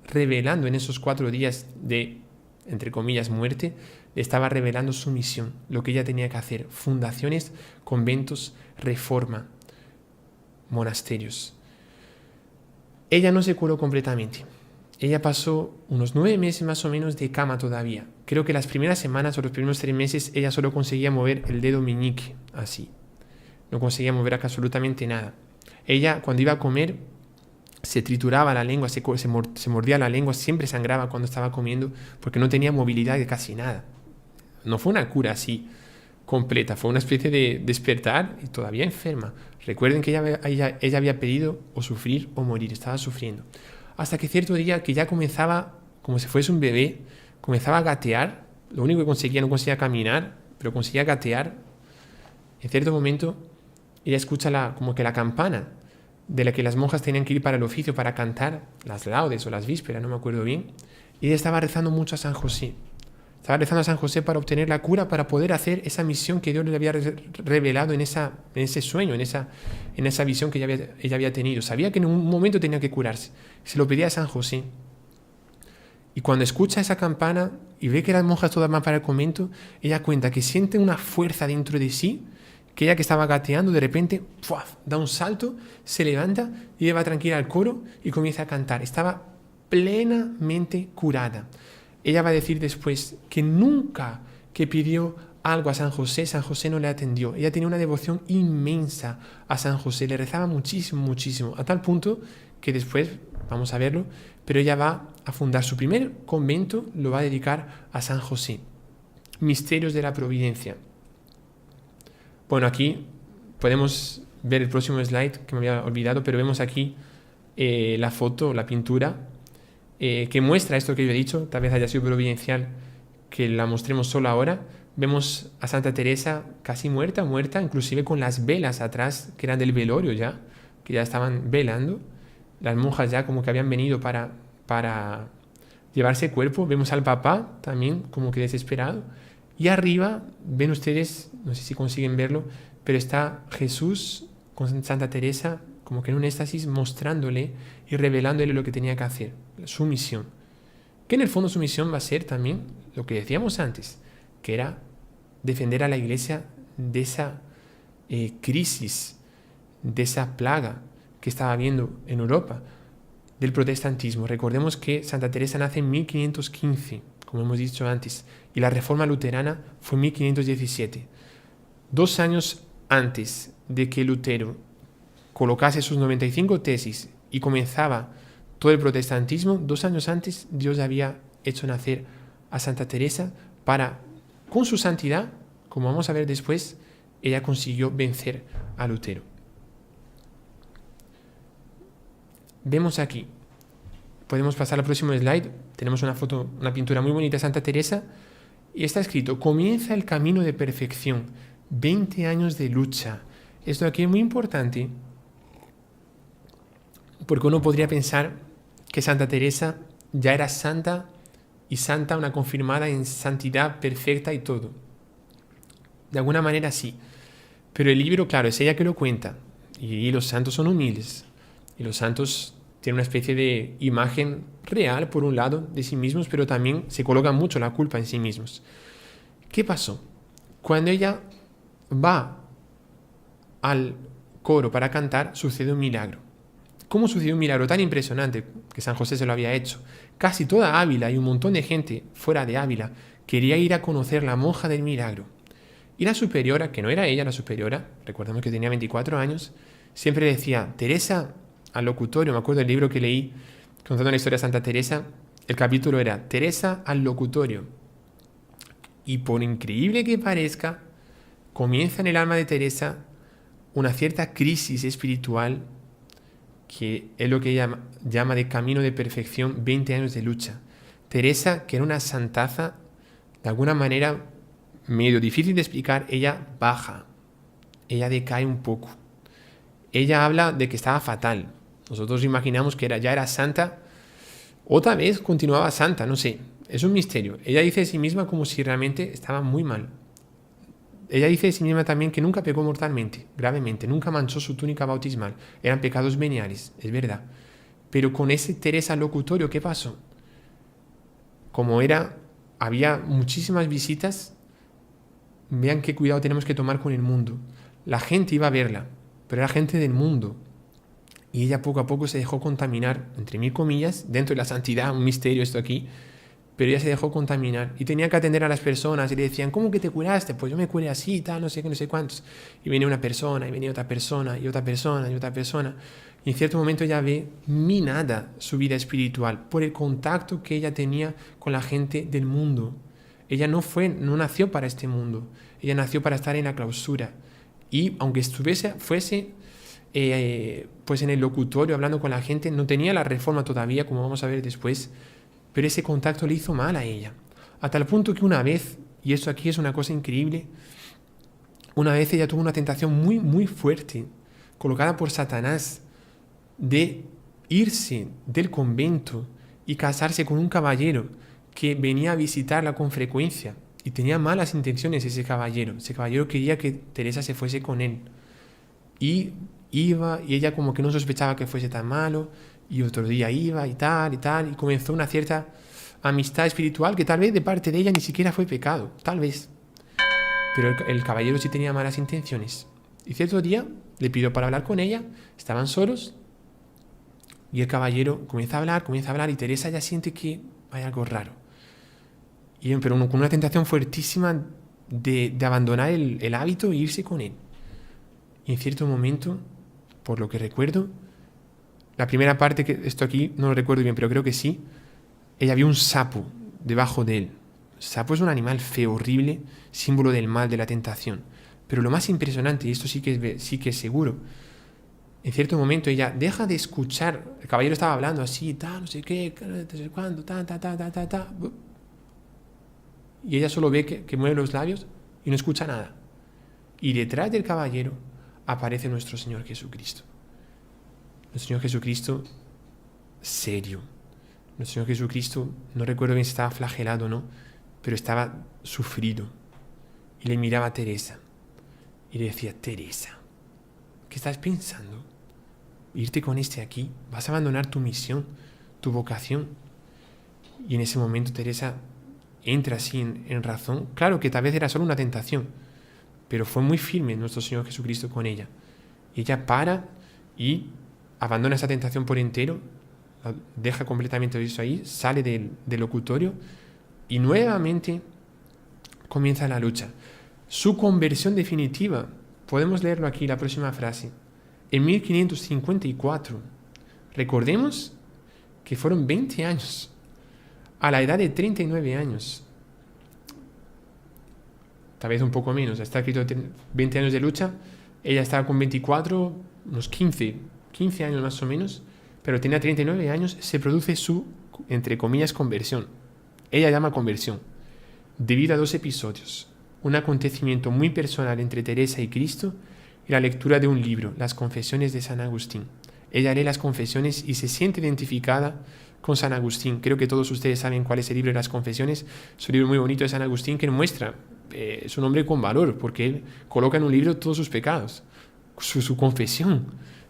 revelando en esos 4 días de, entre comillas, muerte, le estaba revelando su misión, lo que ella tenía que hacer: fundaciones, conventos, reforma, monasterios. Ella no se curó completamente. Ella pasó unos 9 meses más o menos de cama todavía. Creo que las primeras semanas o los primeros 3 meses ella solo conseguía mover el dedo meñique, así. No conseguía mover absolutamente nada. Ella, cuando iba a comer, se trituraba la lengua, se mordía la lengua, siempre sangraba cuando estaba comiendo, porque no tenía movilidad de casi nada. No fue una cura así completa, fue una especie de despertar y todavía enferma. Recuerden que ella había pedido o sufrir o morir, estaba sufriendo. Hasta que cierto día que ya comenzaba, como si fuese un bebé, comenzaba a gatear. Lo único que conseguía, no conseguía caminar, pero conseguía gatear. En cierto momento ella escucha como que la campana de la que las monjas tenían que ir para el oficio, para cantar las laudes o las vísperas, no me acuerdo bien. Y ella estaba rezando mucho a San José. Estaba rezando a San José para obtener la cura, para poder hacer esa misión que Dios le había revelado en ese sueño, en esa visión que ella había tenido. Sabía que en un momento tenía que curarse. Se lo pedía a San José. Y cuando escucha esa campana y ve que las monjas todas van para el convento, ella cuenta que siente una fuerza dentro de sí, que ella, que estaba gateando, de repente ¡puaf!, da un salto, se levanta y lleva tranquila al coro y comienza a cantar. Estaba plenamente curada. Ella va a decir después que nunca que pidió algo a San José no le atendió. Ella tenía una devoción inmensa a San José, le rezaba muchísimo, muchísimo, a tal punto que después, vamos a verlo, pero ella va a fundar su primer convento, lo va a dedicar a San José. Misterios de la Providencia. Bueno, aquí podemos ver el próximo slide, que me había olvidado, pero vemos aquí la foto, la pintura, que muestra esto que yo he dicho. Tal vez haya sido providencial que la mostremos solo ahora. Vemos a Santa Teresa casi muerta, inclusive con las velas atrás, que eran del velorio ya, que ya estaban velando. Las monjas ya como que habían venido para llevarse el cuerpo. Vemos al papá también como que desesperado. Y arriba ven ustedes, no sé si consiguen verlo, pero está Jesús con Santa Teresa como que en un éxtasis, mostrándole y revelándole lo que tenía que hacer, su misión. Que en el fondo su misión va a ser también lo que decíamos antes, que era defender a la Iglesia de esa crisis, de esa plaga que estaba habiendo en Europa, del protestantismo. Recordemos que Santa Teresa nace en 1515, como hemos dicho antes, y la Reforma Luterana fue en 1517. 2 años antes de que Lutero colocase sus 95 tesis y comenzaba todo el protestantismo, 2 años antes Dios había hecho nacer a Santa Teresa para, con su santidad, como vamos a ver después, ella consiguió vencer a Lutero. Vemos aquí, podemos pasar al próximo slide, tenemos una foto, una pintura muy bonita de Santa Teresa, y está escrito: comienza el camino de perfección, 20 años de lucha. Esto aquí es muy importante, porque uno podría pensar que Santa Teresa ya era santa, y santa, una confirmada en santidad perfecta y todo. De alguna manera sí, pero el libro, claro, es ella que lo cuenta, y los santos son humildes, y los santos tienen una especie de imagen real, por un lado, de sí mismos, pero también se colocan mucho la culpa en sí mismos. ¿Qué pasó? Cuando ella va al coro para cantar, sucede un milagro. ¿Cómo sucedió un milagro tan impresionante que San José se lo había hecho? Casi toda Ávila y un montón de gente fuera de Ávila quería ir a conocer la monja del milagro. Y la superiora, que no era ella la superiora, recordemos que tenía 24 años, siempre decía, Teresa, al locutorio, me acuerdo del libro que leí contando la historia de Santa Teresa, el capítulo era Teresa al locutorio. Y por increíble que parezca, comienza en el alma de Teresa una cierta crisis espiritual que es lo que ella llama de camino de perfección, 20 años de lucha. Teresa, que era una santaza, de alguna manera medio difícil de explicar, ella baja, ella decae un poco. Ella habla de que estaba fatal. Nosotros imaginamos que ya era santa, otra vez continuaba santa, no sé, es un misterio. Ella dice de sí misma como si realmente estaba muy mal. Ella dice de sí misma también que nunca pecó mortalmente, gravemente, nunca manchó su túnica bautismal. Eran pecados veniales, es verdad. Pero con ese Teresa locutorio, ¿qué pasó? Como había muchísimas visitas, vean qué cuidado tenemos que tomar con el mundo. La gente iba a verla, pero era gente del mundo. Y ella poco a poco se dejó contaminar, entre mil comillas, dentro de la santidad, un misterio esto aquí, pero ella se dejó contaminar y tenía que atender a las personas y le decían, ¿cómo que te curaste? Pues yo me curé así, tal, no sé qué, no sé cuántos. Y venía una persona, y venía otra persona, y otra persona, y otra persona. Y en cierto momento ella ve minada su vida espiritual por el contacto que ella tenía con la gente del mundo. Ella no nació para este mundo, ella nació para estar en la clausura. Y aunque fuese pues en el locutorio hablando con la gente, no tenía la reforma todavía, como vamos a ver después, pero ese contacto le hizo mal a ella. A tal punto que una vez, y esto aquí es una cosa increíble, una vez ella tuvo una tentación muy, muy fuerte, colocada por Satanás, de irse del convento y casarse con un caballero que venía a visitarla con frecuencia. Y tenía malas intenciones ese caballero. Ese caballero quería que Teresa se fuese con él. Y iba, y ella como que no sospechaba que fuese tan malo, y otro día iba y tal, y comenzó una cierta amistad espiritual que tal vez de parte de ella ni siquiera fue pecado, tal vez. Pero el caballero sí tenía malas intenciones. Y cierto día le pidió para hablar con ella, estaban solos, y el caballero comienza a hablar, y Teresa ya siente que hay algo raro. Pero con una tentación fuertísima de abandonar el hábito e irse con él. Y en cierto momento, por lo que recuerdo, la primera parte, que esto aquí no lo recuerdo bien, pero creo que sí, ella vio un sapo debajo de él. El sapo es un animal feo, horrible, símbolo del mal, de la tentación. Pero lo más impresionante, y esto sí que es seguro, en cierto momento ella deja de escuchar, el caballero estaba hablando así, no sé qué, no sé cuándo, y ella solo ve que mueve los labios y no escucha nada. Y detrás del caballero aparece nuestro Señor Jesucristo. Nuestro Señor Jesucristo serio. Nuestro Señor Jesucristo, no recuerdo bien si estaba flagelado o no, pero estaba sufrido. Y le miraba a Teresa. Y le decía, Teresa, ¿qué estás pensando? ¿Irte con este aquí? ¿Vas a abandonar tu misión, tu vocación? Y en ese momento Teresa entra así en razón. Claro que tal vez era solo una tentación, pero fue muy firme nuestro Señor Jesucristo con ella. Y ella para y abandona esa tentación por entero, deja completamente eso ahí, sale del locutorio y nuevamente comienza la lucha. Su conversión definitiva, podemos leerlo aquí, la próxima frase, en 1554. Recordemos que fueron 20 años, a la edad de 39 años. Tal vez un poco menos, está escrito 20 años de lucha, ella estaba con 24, unos 15 años más o menos, pero tenía 39 años, se produce su, entre comillas, conversión. Ella llama conversión, debido a dos episodios. Un acontecimiento muy personal entre Teresa y Cristo y la lectura de un libro, Las Confesiones de San Agustín. Ella lee las confesiones y se siente identificada con San Agustín. Creo que todos ustedes saben cuál es el libro de las confesiones. Es un libro muy bonito de San Agustín que muestra su nombre con valor, porque él coloca en un libro todos sus pecados, su confesión.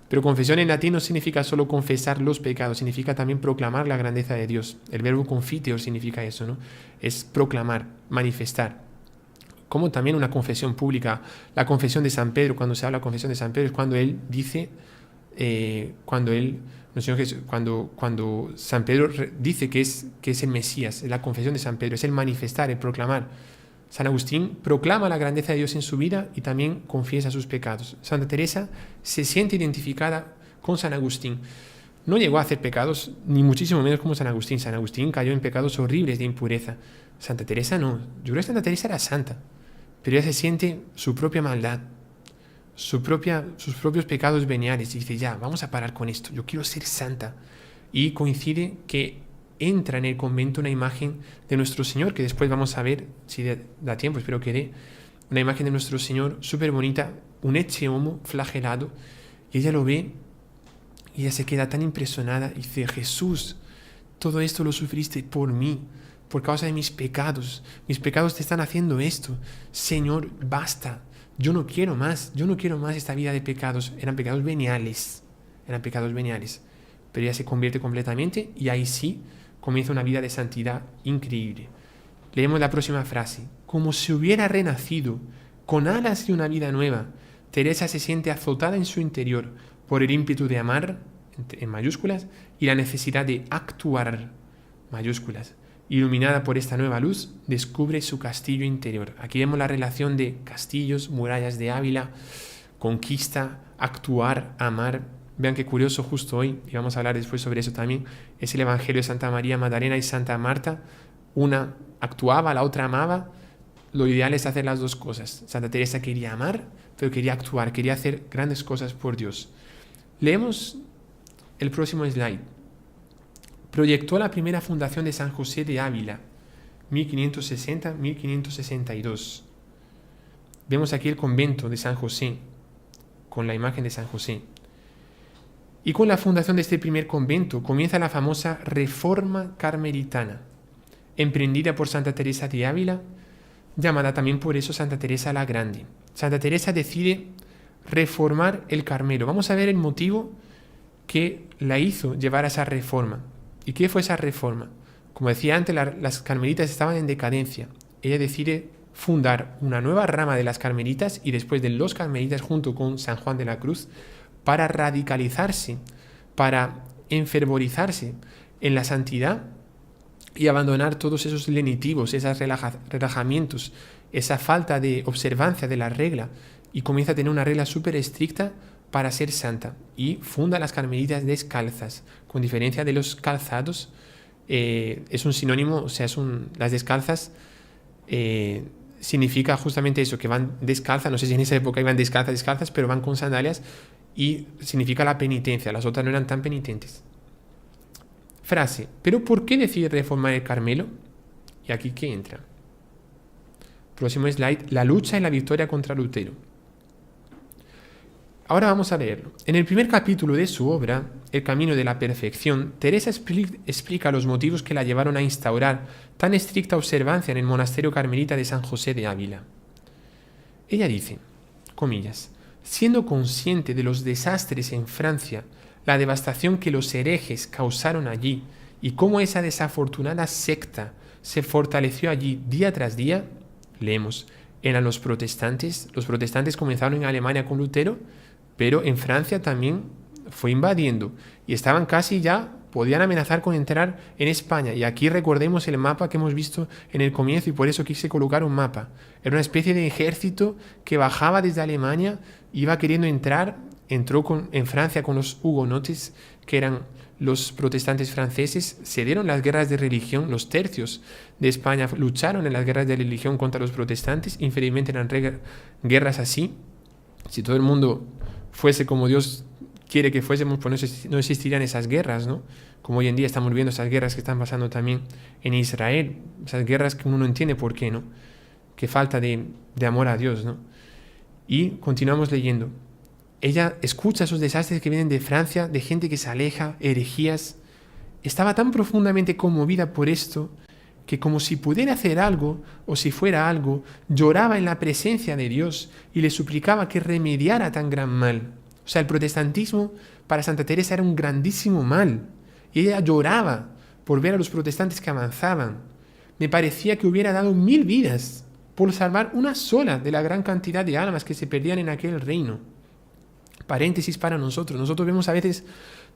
Pero confesión en latín no significa solo confesar los pecados, significa también proclamar la grandeza de Dios. El verbo confiteor significa eso, ¿no? Es proclamar, manifestar. como también una confesión pública. La confesión de San Pedro, cuando se habla de la confesión de San Pedro, es cuando él dice, cuando San Pedro dice que es el Mesías, es la confesión de San Pedro, es el manifestar, el proclamar. San Agustín proclama la grandeza de Dios en su vida y también confiesa sus pecados. Santa Teresa se siente identificada con San Agustín. No llegó a hacer pecados, ni muchísimo menos como San Agustín. San Agustín cayó en pecados horribles de impureza. Santa Teresa no. Yo creo que Santa Teresa era santa, pero ella se siente su propia maldad, sus propios pecados veniales, y dice, ya, vamos a parar con esto, yo quiero ser santa. Y coincide que entra en el convento una imagen de nuestro Señor, que después vamos a ver, si da tiempo, espero que dé, una imagen de nuestro Señor súper bonita, un ecce homo flagelado, y ella lo ve, y ella se queda tan impresionada, y dice, Jesús, todo esto lo sufriste por mí, por causa de mis pecados te están haciendo esto, Señor, basta, yo no quiero más esta vida de pecados. Eran pecados veniales, pero ella se convierte completamente y ahí sí comienza una vida de santidad increíble. Leemos la próxima frase. Como si hubiera renacido con alas de una vida nueva, Teresa se siente azotada en su interior por el ímpetu de amar, en mayúsculas, y la necesidad de actuar, mayúsculas. Iluminada por esta nueva luz, descubre su castillo interior. Aquí vemos la relación de castillos, murallas de Ávila, conquista, actuar, amar. Vean qué curioso, justo hoy, y vamos a hablar después sobre eso también, es el Evangelio de Santa María Magdalena y Santa Marta. Una actuaba, la otra amaba. Lo ideal es hacer las dos cosas. Santa Teresa quería amar, pero quería actuar, quería hacer grandes cosas por Dios. Leemos el próximo slide. Proyectó la primera fundación de San José de Ávila, 1560-1562. Vemos aquí el convento de San José, con la imagen de San José. Y con la fundación de este primer convento comienza la famosa Reforma Carmelitana, emprendida por Santa Teresa de Ávila, llamada también por eso Santa Teresa la Grande. Santa Teresa decide reformar el Carmelo. Vamos a ver el motivo que la hizo llevar a esa reforma. ¿Y qué fue esa reforma? Como decía antes, las carmelitas estaban en decadencia. Ella decide fundar una nueva rama de las carmelitas y después de los carmelitas junto con San Juan de la Cruz para radicalizarse, para enfervorizarse en la santidad y abandonar todos esos lenitivos, esos relajamientos, esa falta de observancia de la regla, y comienza a tener una regla súper estricta para ser santa, y funda las carmelitas descalzas, con diferencia de los calzados. Es un sinónimo, o sea, las descalzas significa justamente eso, que van descalzas. No sé si en esa época iban descalzas, pero van con sandalias, y significa la penitencia. Las otras no eran tan penitentes. Frase, ¿pero por qué decide reformar el Carmelo? Y aquí, ¿qué entra? Próximo slide, la lucha y la victoria contra Lutero. Ahora vamos a leerlo. En el primer capítulo de su obra, El camino de la perfección, Teresa explica los motivos que la llevaron a instaurar tan estricta observancia en el monasterio carmelita de San José de Ávila. Ella dice, comillas, siendo consciente de los desastres en Francia, la devastación que los herejes causaron allí y cómo esa desafortunada secta se fortaleció allí día tras día, leemos, eran los protestantes comenzaron en Alemania con Lutero, pero en Francia también fue invadiendo y estaban casi ya, podían amenazar con entrar en España. Y aquí recordemos el mapa que hemos visto en el comienzo, y por eso quise colocar un mapa. Era una especie de ejército que bajaba desde Alemania, iba queriendo entrar, entró en Francia con los hugonotes, que eran los protestantes franceses, se dieron las guerras de religión, los tercios de España lucharon en las guerras de religión contra los protestantes, infelizmente eran guerras así. Si todo el mundo fuese como Dios quiere que fuésemos, pues no existirían esas guerras, ¿no? Como hoy en día estamos viendo esas guerras que están pasando también en Israel, esas guerras que uno no entiende por qué, ¿no? Qué falta de amor a Dios, ¿no? Y continuamos leyendo. Ella escucha esos desastres que vienen de Francia, de gente que se aleja, herejías. Estaba tan profundamente conmovida por esto que como si pudiera hacer algo o si fuera algo, lloraba en la presencia de Dios y le suplicaba que remediara tan gran mal. O sea, el protestantismo para Santa Teresa era un grandísimo mal. Y ella lloraba por ver a los protestantes que avanzaban. Me parecía que hubiera dado 1000 vidas por salvar una sola de la gran cantidad de almas que se perdían en aquel reino. Paréntesis para nosotros. Nosotros vemos a veces,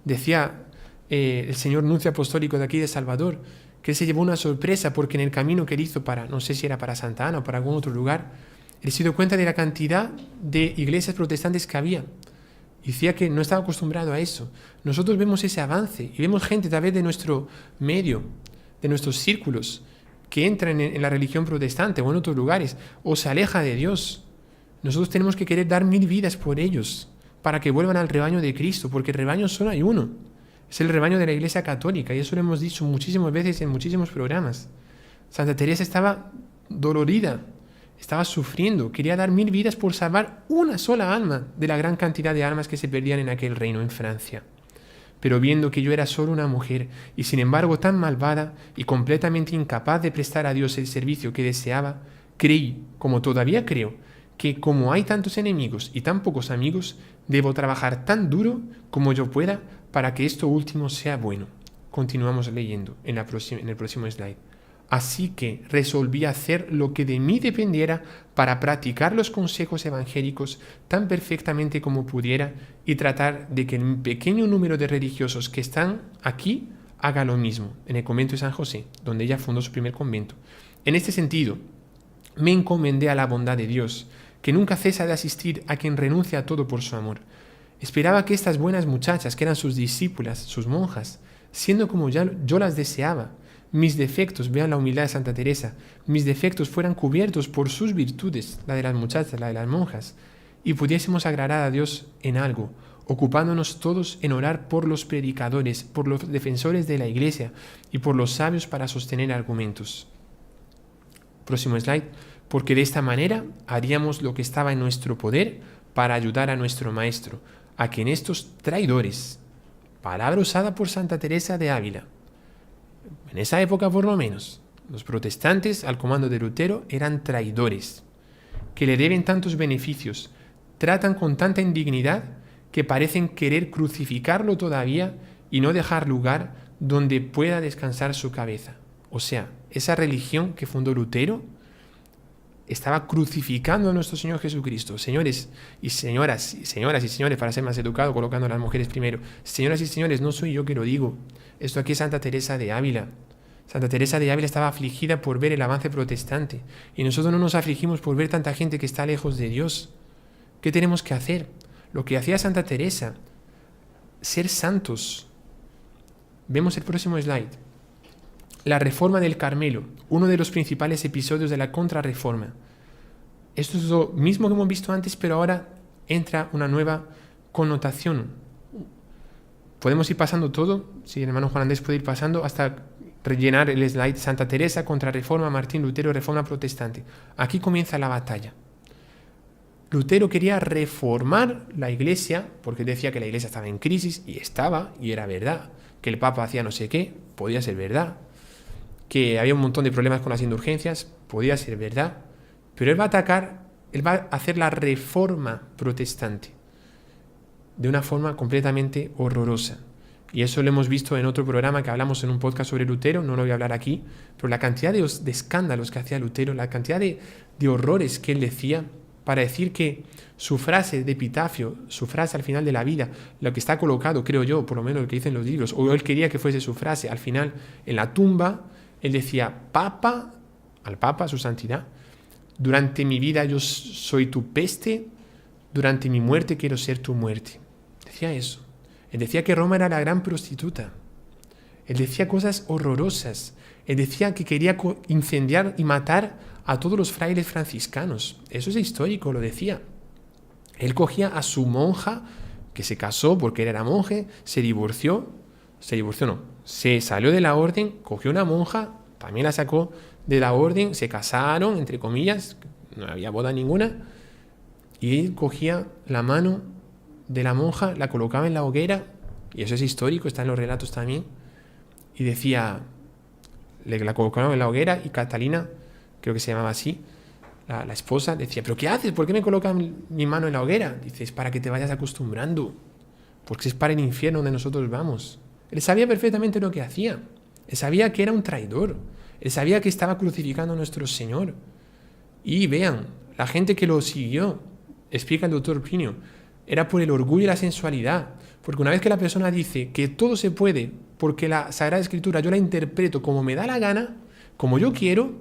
decía el señor nuncio apostólico de aquí de Salvador, que él se llevó una sorpresa porque en el camino que él hizo para, no sé si era para Santa Ana o para algún otro lugar, él se dio cuenta de la cantidad de iglesias protestantes que había. Y decía que no estaba acostumbrado a eso. Nosotros vemos ese avance y vemos gente a través de nuestro medio, de nuestros círculos, que entran en la religión protestante o en otros lugares, o se aleja de Dios. Nosotros tenemos que querer dar 1000 vidas por ellos, para que vuelvan al rebaño de Cristo, porque el rebaño solo hay uno. Es el rebaño de la Iglesia Católica, y eso lo hemos dicho muchísimas veces en muchísimos programas. Santa Teresa estaba dolorida, estaba sufriendo, quería dar 1000 vidas por salvar una sola alma de la gran cantidad de almas que se perdían en aquel reino en Francia. Pero viendo que yo era solo una mujer, y sin embargo tan malvada y completamente incapaz de prestar a Dios el servicio que deseaba, creí, como todavía creo, que como hay tantos enemigos y tan pocos amigos, debo trabajar tan duro como yo pueda para que esto último sea bueno. Continuamos leyendo en el próximo slide. Así que resolví hacer lo que de mí dependiera para practicar los consejos evangélicos tan perfectamente como pudiera y tratar de que el pequeño número de religiosos que están aquí haga lo mismo, en el convento de San José, donde ella fundó su primer convento. En este sentido, me encomendé a la bondad de Dios, que nunca cesa de asistir a quien renuncia a todo por su amor. Esperaba que estas buenas muchachas, que eran sus discípulas, sus monjas, siendo como yo las deseaba, mis defectos, vean la humildad de Santa Teresa, mis defectos fueran cubiertos por sus virtudes, la de las muchachas, la de las monjas, y pudiésemos agradar a Dios en algo, ocupándonos todos en orar por los predicadores, por los defensores de la Iglesia y por los sabios para sostener argumentos. Próximo slide. Porque de esta manera haríamos lo que estaba en nuestro poder para ayudar a nuestro Maestro, a quien estos traidores, palabra usada por Santa Teresa de Ávila, en esa época por lo menos, los protestantes al comando de Lutero eran traidores, que le deben tantos beneficios, tratan con tanta indignidad que parecen querer crucificarlo todavía y no dejar lugar donde pueda descansar su cabeza. O sea, esa religión que fundó Lutero estaba crucificando a nuestro Señor Jesucristo. Señores y señoras, para ser más educado, colocando a las mujeres primero. Señoras y señores, no soy yo que lo digo. Esto aquí es Santa Teresa de Ávila. Santa Teresa de Ávila estaba afligida por ver el avance protestante. Y nosotros no nos afligimos por ver tanta gente que está lejos de Dios. ¿Qué tenemos que hacer? Lo que hacía Santa Teresa, ser santos. Vemos el próximo slide. La Reforma del Carmelo, uno de los principales episodios de la Contrarreforma. Esto es lo mismo que hemos visto antes, pero ahora entra una nueva connotación. Podemos ir pasando todo, si el hermano Juan Andrés puede ir pasando, hasta rellenar el slide Santa Teresa, Contrarreforma, Martín Lutero, Reforma Protestante. Aquí comienza la batalla. Lutero quería reformar la Iglesia, porque decía que la Iglesia estaba en crisis, y estaba, y era verdad. Que el Papa hacía no sé qué, podía ser verdad. Que había un montón de problemas con las indulgencias, podía ser verdad, pero él va a hacer la reforma protestante de una forma completamente horrorosa. Y eso lo hemos visto en otro programa que hablamos en un podcast sobre Lutero, no lo voy a hablar aquí, pero la cantidad de escándalos que hacía Lutero, la cantidad de horrores que él decía para decir que su frase de epitafio, su frase al final de la vida, lo que está colocado, creo yo, por lo menos lo que dicen los libros, o él quería que fuese su frase al final en la tumba. Él decía, al Papa, su santidad, durante mi vida yo soy tu peste, durante mi muerte quiero ser tu muerte. Decía eso. Él decía que Roma era la gran prostituta. Él decía cosas horrorosas. Él decía que quería incendiar y matar a todos los frailes franciscanos. Eso es histórico, lo decía. Él cogía a su monja, que se casó porque él era monje, se salió de la orden, cogió una monja, también la sacó de la orden, se casaron, entre comillas, no había boda ninguna, y él cogía la mano de la monja, la colocaba en la hoguera, y eso es histórico, está en los relatos también, y decía, la colocaba en la hoguera, y Catalina, creo que se llamaba así, la esposa, decía, ¿pero qué haces? ¿Por qué me colocan mi mano en la hoguera? Dice, es para que te vayas acostumbrando, porque es para el infierno donde nosotros vamos. Él sabía perfectamente lo que hacía. Él sabía que era un traidor. Él sabía que estaba crucificando a nuestro Señor. Y vean, la gente que lo siguió, explica el doctor Plinio, era por el orgullo y la sensualidad. Porque una vez que la persona dice que todo se puede, porque la Sagrada Escritura yo la interpreto como me da la gana, como yo quiero,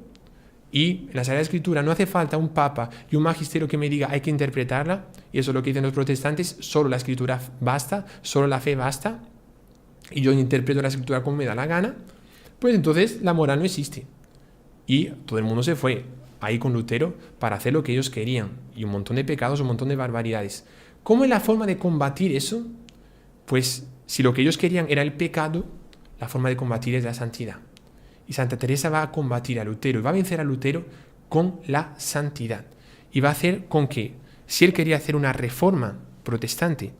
y en la Sagrada Escritura no hace falta un papa y un magisterio que me diga hay que interpretarla, y eso es lo que dicen los protestantes, solo la Escritura basta, solo la fe basta, y yo interpreto la Escritura como me da la gana, pues entonces la moral no existe. Y todo el mundo se fue ahí con Lutero para hacer lo que ellos querían, y un montón de pecados, un montón de barbaridades. ¿Cómo es la forma de combatir eso? Pues si lo que ellos querían era el pecado, la forma de combatir es la santidad. Y Santa Teresa va a combatir a Lutero y va a vencer a Lutero con la santidad. Y va a hacer con que, si él quería hacer una reforma protestante,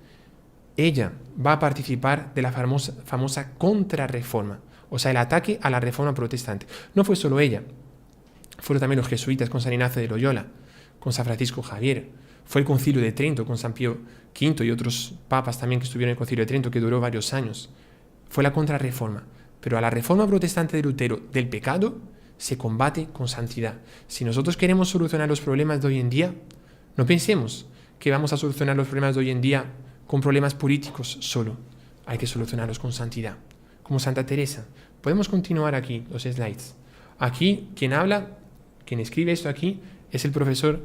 ella va a participar de la famosa contrarreforma, o sea, el ataque a la reforma protestante. No fue solo ella, fueron también los jesuitas con San Ignacio de Loyola, con San Francisco Javier, fue el Concilio de Trento con San Pío V y otros papas también que estuvieron en el Concilio de Trento, que duró varios años. Fue la contrarreforma. Pero a la reforma protestante de Lutero del pecado se combate con santidad. Si nosotros queremos solucionar los problemas de hoy en día, no pensemos que vamos a solucionar los problemas de hoy en día con problemas políticos solo. Hay que solucionarlos con santidad. Como Santa Teresa. Podemos continuar aquí los slides. Aquí quien habla, quien escribe esto aquí, es el profesor,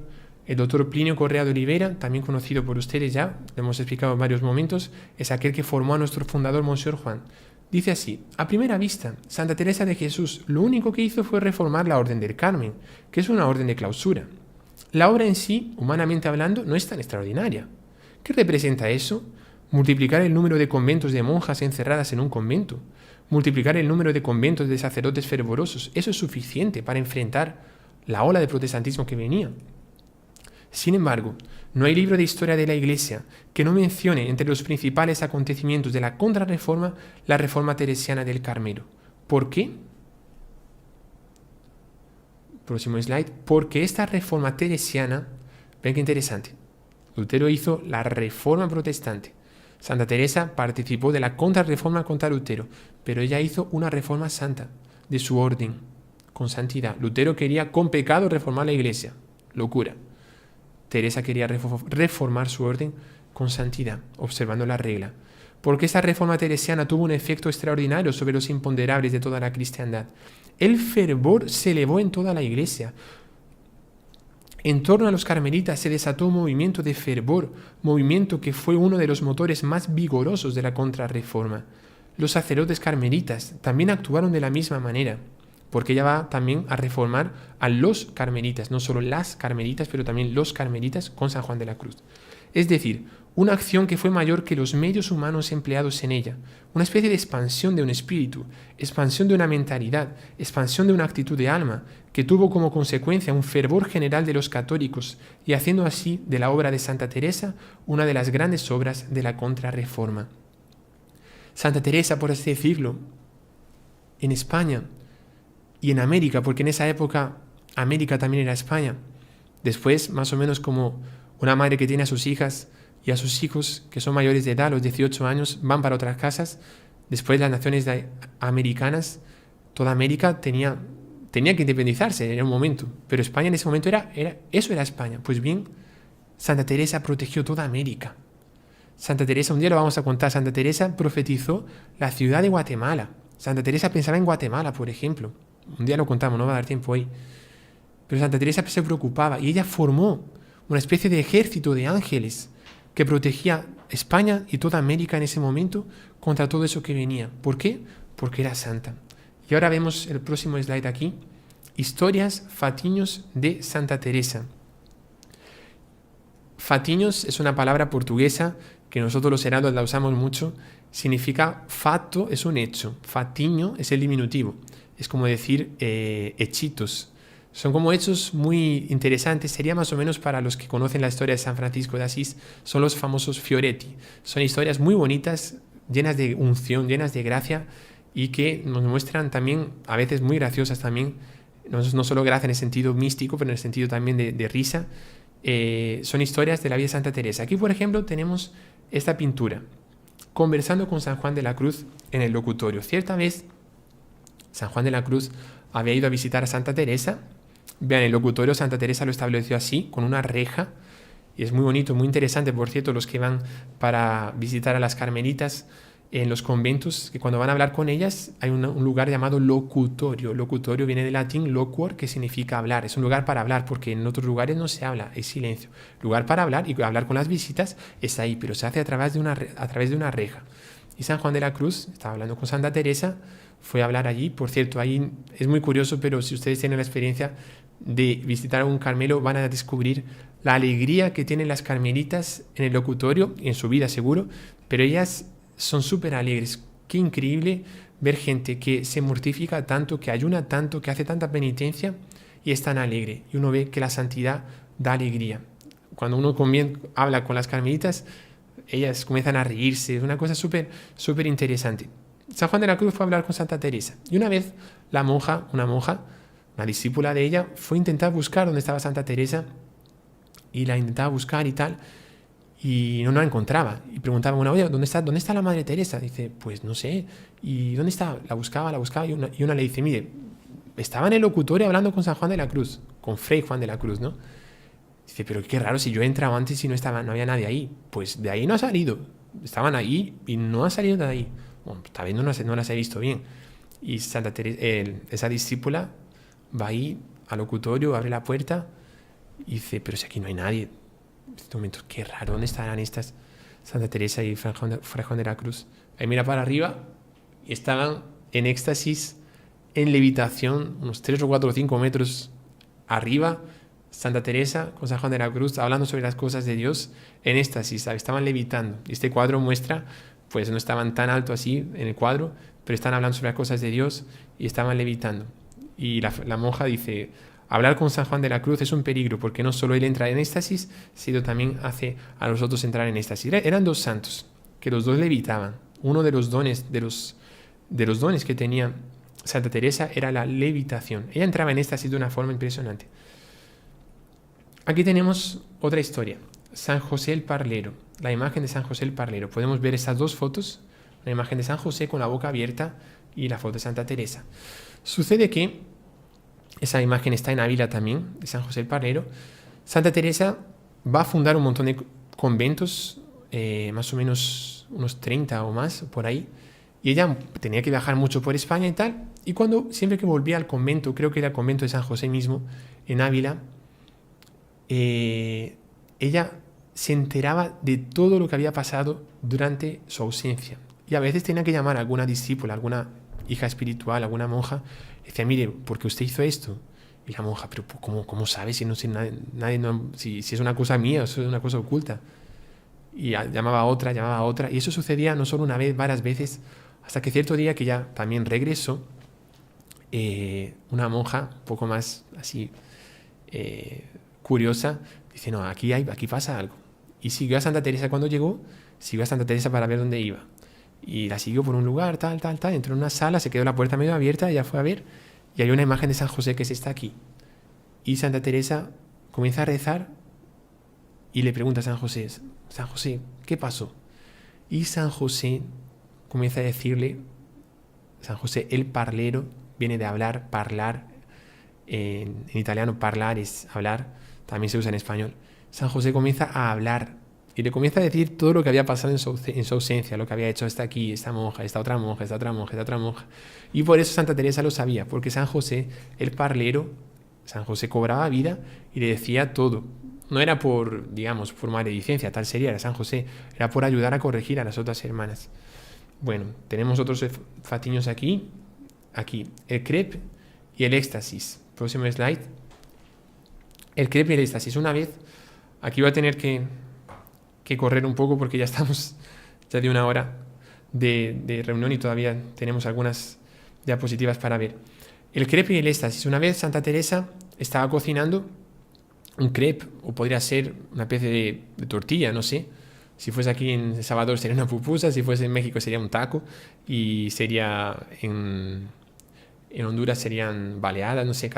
el doctor Plinio Correa de Oliveira, también conocido por ustedes ya, lo hemos explicado en varios momentos, es aquel que formó a nuestro fundador, Monseñor Juan. Dice así: a primera vista, Santa Teresa de Jesús lo único que hizo fue reformar la Orden del Carmen, que es una orden de clausura. La obra en sí, humanamente hablando, no es tan extraordinaria. ¿Qué representa eso? Multiplicar el número de conventos de monjas encerradas en un convento, multiplicar el número de conventos de sacerdotes fervorosos, eso es suficiente para enfrentar la ola de protestantismo que venía. Sin embargo, no hay libro de historia de la Iglesia que no mencione entre los principales acontecimientos de la contrarreforma la reforma teresiana del Carmelo. ¿Por qué? Próximo slide. Porque esta reforma teresiana, ven qué interesante, Lutero hizo la reforma protestante. Santa Teresa participó de la contrarreforma contra Lutero, pero ella hizo una reforma santa de su orden, con santidad. Lutero quería con pecado reformar la Iglesia. Locura. Teresa quería reformar su orden con santidad, observando la regla. Porque esta reforma teresiana tuvo un efecto extraordinario sobre los imponderables de toda la cristiandad. El fervor se elevó en toda la Iglesia. En torno a los carmelitas se desató un movimiento de fervor, movimiento que fue uno de los motores más vigorosos de la contrarreforma. Los sacerdotes carmelitas también actuaron de la misma manera, porque ella va también a reformar a los carmelitas, no solo las carmelitas, pero también los carmelitas con San Juan de la Cruz. Es decir, una acción que fue mayor que los medios humanos empleados en ella, una especie de expansión de un espíritu, expansión de una mentalidad, expansión de una actitud de alma, que tuvo como consecuencia un fervor general de los católicos y haciendo así de la obra de Santa Teresa una de las grandes obras de la contrarreforma. Santa Teresa, por así decirlo, en España y en América, porque en esa época América también era España, después más o menos como una madre que tiene a sus hijas y a sus hijos que son mayores de edad, a los 18 años, van para otras casas. Después las naciones americanas, toda América tenía que independizarse en un momento, pero España en ese momento eso era España. Pues bien, Santa Teresa protegió toda América. Santa Teresa, un día lo vamos a contar, Santa Teresa profetizó la ciudad de Guatemala. Santa Teresa pensaba en Guatemala, por ejemplo. Un día lo contamos, no va a dar tiempo hoy. Pero Santa Teresa se preocupaba y ella formó una especie de ejército de ángeles que protegía España y toda América en ese momento contra todo eso que venía. ¿Por qué? Porque era santa. Y ahora vemos el próximo slide aquí. Historias fatiños de Santa Teresa. Fatiños es una palabra portuguesa que nosotros los heraldos la usamos mucho. Significa fato, es un hecho. Fatiño es el diminutivo. Es como decir hechitos. Son como hechos muy interesantes. Sería más o menos para los que conocen la historia de San Francisco de Asís, son los famosos Fioretti. Son historias muy bonitas, llenas de unción, llenas de gracia y que nos muestran también, a veces muy graciosas también, no solo gracia en el sentido místico, pero en el sentido también de risa. Son historias de la vida de Santa Teresa. Aquí, por ejemplo, tenemos esta pintura, conversando con San Juan de la Cruz en el locutorio. Cierta vez, San Juan de la Cruz había ido a visitar a Santa Teresa Vean, el locutorio Santa Teresa lo estableció así, con una reja, y es muy bonito, muy interesante, por cierto, los que van para visitar a las carmelitas en los conventos, que cuando van a hablar con ellas hay un lugar llamado locutorio. Locutorio viene del latín loquor, que significa hablar. Es un lugar para hablar, porque en otros lugares no se habla, es silencio. Lugar para hablar, y hablar con las visitas es ahí, pero se hace a través de una reja. Y San Juan de la Cruz, estaba hablando con Santa Teresa, fue a hablar allí. Por cierto, ahí es muy curioso, pero si ustedes tienen la experiencia de visitar a un Carmelo, van a descubrir la alegría que tienen las carmelitas en el locutorio y en su vida seguro, pero ellas son súper alegres. Qué increíble ver gente que se mortifica tanto, que ayuna tanto, que hace tanta penitencia y es tan alegre. Y uno ve que la santidad da alegría. Cuando uno habla con las carmelitas, ellas comienzan a reírse. Es una cosa súper, súper interesante. San Juan de la Cruz fue a hablar con Santa Teresa. Y una vez una monja, una discípula de ella, fue a intentar buscar dónde estaba Santa Teresa y la intentaba buscar y tal. Y no la encontraba. Y preguntaba, bueno, oye, ¿dónde está la Madre Teresa? Dice, pues no sé. ¿Y dónde está? La buscaba. Y una le dice, mire, estaba en el locutorio hablando con San Juan de la Cruz, con Fray Juan de la Cruz, ¿no? Dice, pero qué raro, si yo he entrado antes y no había nadie ahí. Pues de ahí no ha salido. Estaban ahí y no ha salido de ahí. Bueno, tal vez no las he visto bien. Y Santa Teresa, esa discípula va ahí al locutorio, abre la puerta y dice, pero si aquí no hay nadie. En este momento, qué raro, ¿dónde estarán estas Santa Teresa y Fray Juan de la Cruz? Ahí mira para arriba y estaban en éxtasis, en levitación, unos 3 o 4 o 5 metros arriba, Santa Teresa con San Juan de la Cruz, hablando sobre las cosas de Dios, en éxtasis, ¿sabes? Estaban levitando. Y este cuadro muestra, pues no estaban tan alto así en el cuadro, pero están hablando sobre las cosas de Dios y estaban levitando. Y la monja dice, hablar con San Juan de la Cruz es un peligro, porque no solo él entra en éxtasis, sino también hace a los otros entrar en éxtasis. Eran dos santos, que los dos levitaban. Uno de los dones, de los dones que tenía Santa Teresa era la levitación. Ella entraba en éxtasis de una forma impresionante. Aquí tenemos otra historia. San José el Parlero, la imagen de San José el Parlero. Podemos ver estas dos fotos, la imagen de San José con la boca abierta y la foto de Santa Teresa. Sucede que esa imagen está en Ávila también, de San José el Parlero. Santa Teresa va a fundar un montón de conventos, más o menos unos 30 o más, por ahí. Y ella tenía que viajar mucho por España y tal. Y siempre que volvía al convento, creo que era el convento de San José mismo, en Ávila, ella se enteraba de todo lo que había pasado durante su ausencia. Y a veces tenía que llamar a alguna discípula, alguna hija espiritual, alguna monja. Decía, mire, ¿por qué usted hizo esto? Y la monja, pero ¿cómo sabe si no sé si es una cosa mía o es una cosa oculta? Y llamaba a otra. Y eso sucedía no solo una vez, varias veces, hasta que cierto día que ya también regresó, una monja un poco más así curiosa, dice, no, aquí pasa algo. Y siguió a Santa Teresa cuando llegó, siguió a Santa Teresa para ver dónde iba. Y la siguió por un lugar, tal, entró en una sala, se quedó la puerta medio abierta, ella fue a ver, y hay una imagen de San José que está aquí. Y Santa Teresa comienza a rezar y le pregunta a San José, ¿qué pasó? Y San José comienza a decirle, San José el Parlero, viene de hablar, parlar, en italiano parlar es hablar, también se usa en español. San José comienza a hablar y le comienza a decir todo lo que había pasado en su ausencia, lo que había hecho hasta aquí, esta monja, esta otra monja, esta otra monja, esta otra monja. Y por eso Santa Teresa lo sabía, porque San José, el parlero, San José cobraba vida y le decía todo. No era por maledicencia, tal sería, era San José, era por ayudar a corregir a las otras hermanas. Bueno, tenemos otros fatiños aquí, el crepe y el éxtasis. Próximo slide. El crepe y el éxtasis. Una vez, aquí voy a tener que correr un poco porque ya estamos ya de una hora de reunión y todavía tenemos algunas diapositivas para ver. El crepe y el éxtasis. Una vez Santa Teresa estaba cocinando un crepe, o podría ser una especie de tortilla, no sé. Si fuese aquí en El Salvador sería una pupusa, si fuese en México sería un taco, y sería en Honduras serían baleadas, no sé,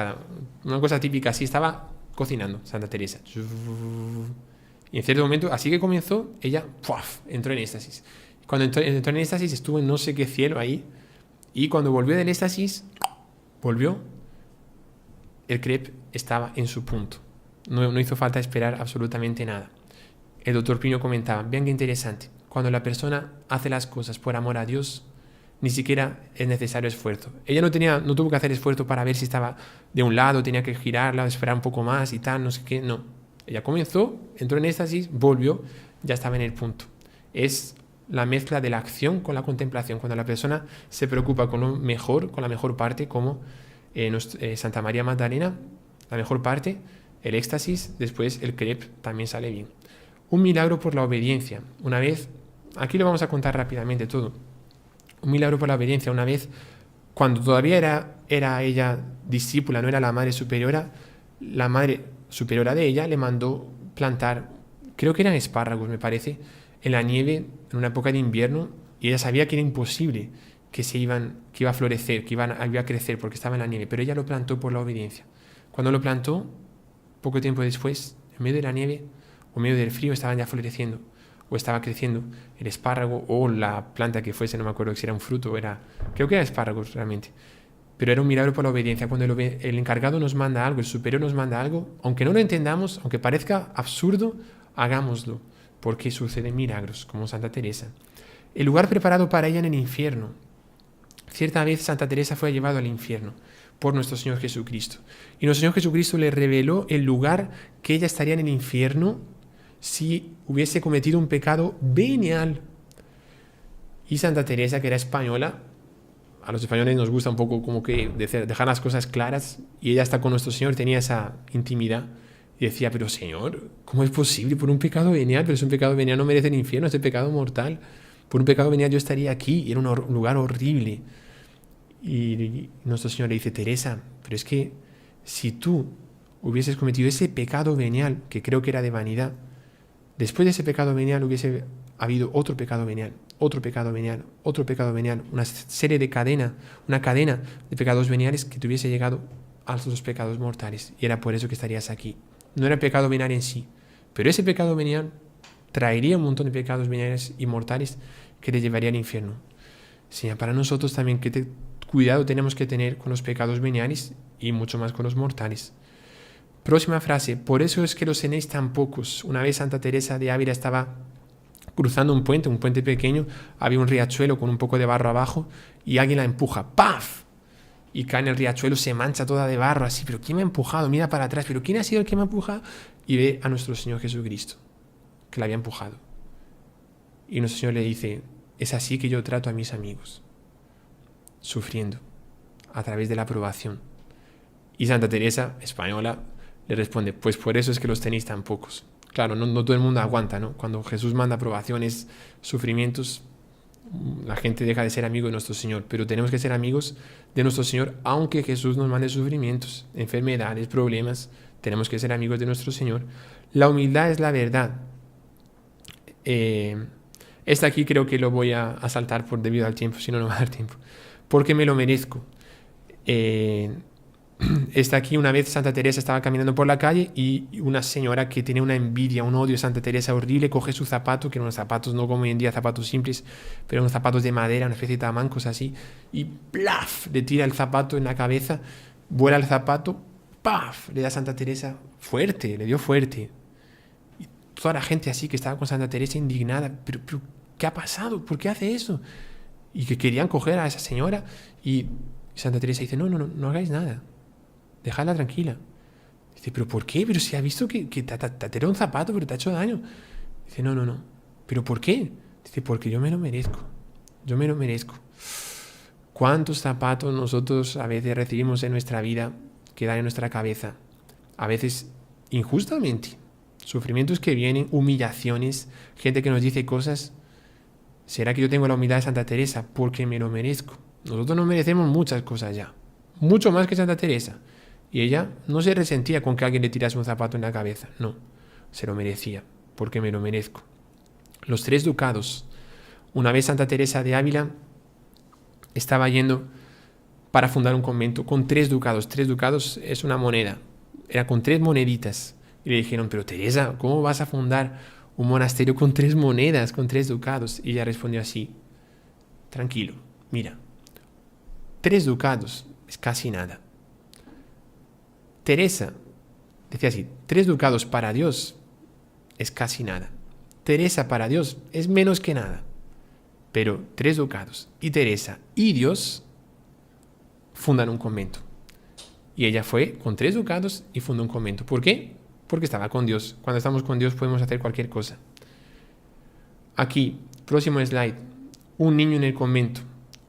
una cosa típica así. Estaba cocinando Santa Teresa. Y en cierto momento, así que comenzó, ella entró en éxtasis. Cuando entró en éxtasis, estuvo en no sé qué cielo ahí. Y cuando volvió del éxtasis, volvió el crepe estaba en su punto. No hizo falta esperar absolutamente nada. El doctor Pino comentaba, vean qué interesante, cuando la persona hace las cosas por amor a Dios, ni siquiera es necesario esfuerzo. Ella no tuvo que hacer esfuerzo para ver si estaba de un lado, tenía que girarla, esperar un poco más y tal, no sé qué, no. Ella comenzó, entró en éxtasis, volvió, ya estaba en el punto. Es la mezcla de la acción con la contemplación, cuando la persona se preocupa con lo mejor, con la mejor parte, como Santa María Magdalena, la mejor parte, el éxtasis, después el crepe también sale bien. Un milagro por la obediencia. Una vez, aquí lo vamos a contar rápidamente todo. Un milagro por la obediencia. Una vez, cuando todavía era ella discípula, no era la madre superiora, la madre superiora de ella le mandó plantar, creo que eran espárragos, me parece, en la nieve, en una época de invierno, y ella sabía que era imposible que iba a florecer, iba a crecer porque estaba en la nieve, pero ella lo plantó por la obediencia. Cuando lo plantó, poco tiempo después, en medio de la nieve o en medio del frío, estaban ya floreciendo o estaba creciendo el espárrago o la planta que fuese, no me acuerdo si era un fruto, creo que era espárragos realmente. Pero era un milagro por la obediencia. Cuando el encargado nos manda algo, el superior nos manda algo, aunque no lo entendamos, aunque parezca absurdo, hagámoslo, porque suceden milagros, como Santa Teresa. El lugar preparado para ella en el infierno. Cierta vez Santa Teresa fue llevada al infierno por nuestro Señor Jesucristo. Y nuestro Señor Jesucristo le reveló el lugar que ella estaría en el infierno si hubiese cometido un pecado venial. Y Santa Teresa, que era española, a los españoles nos gusta un poco como que dejar las cosas claras, y ella está con nuestro Señor, tenía esa intimidad, y decía, pero Señor, ¿cómo es posible por un pecado venial? Pero es un pecado venial, no merece el infierno, es un pecado mortal. Por un pecado venial yo estaría aquí, y era un lugar horrible. Y nuestro Señor le dice, Teresa, pero es que si tú hubieses cometido ese pecado venial, que creo que era de vanidad, después de ese pecado venial hubiese habido otro pecado venial, otro pecado venial, otro pecado venial, una serie de una cadena de pecados veniales que te hubiese llegado a los pecados mortales. Y era por eso que estarías aquí. No era el pecado venial en sí, pero ese pecado venial traería un montón de pecados veniales y mortales que te llevaría al infierno. Señor, para nosotros también, cuidado tenemos que tener con los pecados veniales y mucho más con los mortales. Próxima frase, por eso es que los tenéis tan pocos. Una vez Santa Teresa de Ávila estaba cruzando un puente pequeño, había un riachuelo con un poco de barro abajo y alguien la empuja, ¡paf! Y cae en el riachuelo, se mancha toda de barro así, pero ¿quién me ha empujado? Mira para atrás, pero ¿quién ha sido el que me ha empujado? Y ve a nuestro Señor Jesucristo, que la había empujado. Y nuestro Señor le dice, es así que yo trato a mis amigos, sufriendo a través de la aprobación. Y Santa Teresa, española, le responde, pues por eso es que los tenéis tan pocos. Claro, no todo el mundo aguanta, ¿no? Cuando Jesús manda aprobaciones, sufrimientos, la gente deja de ser amigo de nuestro Señor, pero tenemos que ser amigos de nuestro Señor, aunque Jesús nos mande sufrimientos, enfermedades, problemas, tenemos que ser amigos de nuestro Señor. La humildad es la verdad. Esta aquí creo que lo voy a saltar debido al tiempo, si no, no va a dar tiempo, porque me lo merezco. Esta aquí, una vez Santa Teresa estaba caminando por la calle y una señora que tiene una envidia, un odio a Santa Teresa horrible, coge su zapato, que eran unos zapatos, no como hoy en día zapatos simples, pero unos zapatos de madera, una especie de tamancos así, y ¡plaf! Le tira el zapato en la cabeza, vuela el zapato, ¡paf! Le da a Santa Teresa fuerte, le dio fuerte. Y toda la gente así que estaba con Santa Teresa indignada, pero ¿qué ha pasado? ¿Por qué hace eso? Y que querían coger a esa señora, y Santa Teresa dice, no hagáis nada. Dejadla tranquila. Dice, ¿pero por qué? Pero si ha visto que te ha tirado un zapato, pero te ha hecho daño. Dice, no. ¿Pero por qué? Dice, porque yo me lo merezco. Yo me lo merezco. ¿Cuántos zapatos nosotros a veces recibimos en nuestra vida que dan en nuestra cabeza? A veces injustamente. Sufrimientos que vienen, humillaciones, gente que nos dice cosas. ¿Será que yo tengo la humildad de Santa Teresa? Porque me lo merezco. Nosotros nos merecemos muchas cosas ya. Mucho más que Santa Teresa. Y ella no se resentía con que alguien le tirase un zapato en la cabeza. No, se lo merecía, porque me lo merezco. Los 3 ducados. Una vez Santa Teresa de Ávila estaba yendo para fundar un convento con 3 ducados. 3 ducados es una moneda. Era con 3 moneditas. Y le dijeron, pero Teresa, ¿cómo vas a fundar un monasterio con 3 monedas, con 3 ducados? Y ella respondió así, tranquilo, mira, 3 ducados es casi nada. Teresa decía así, 3 ducados para Dios es casi nada. Teresa para Dios es menos que nada. Pero 3 ducados y Teresa y Dios fundan un convento. Y ella fue con 3 ducados y fundó un convento. ¿Por qué? Porque estaba con Dios. Cuando estamos con Dios podemos hacer cualquier cosa. Aquí, próximo slide. Un niño en el convento.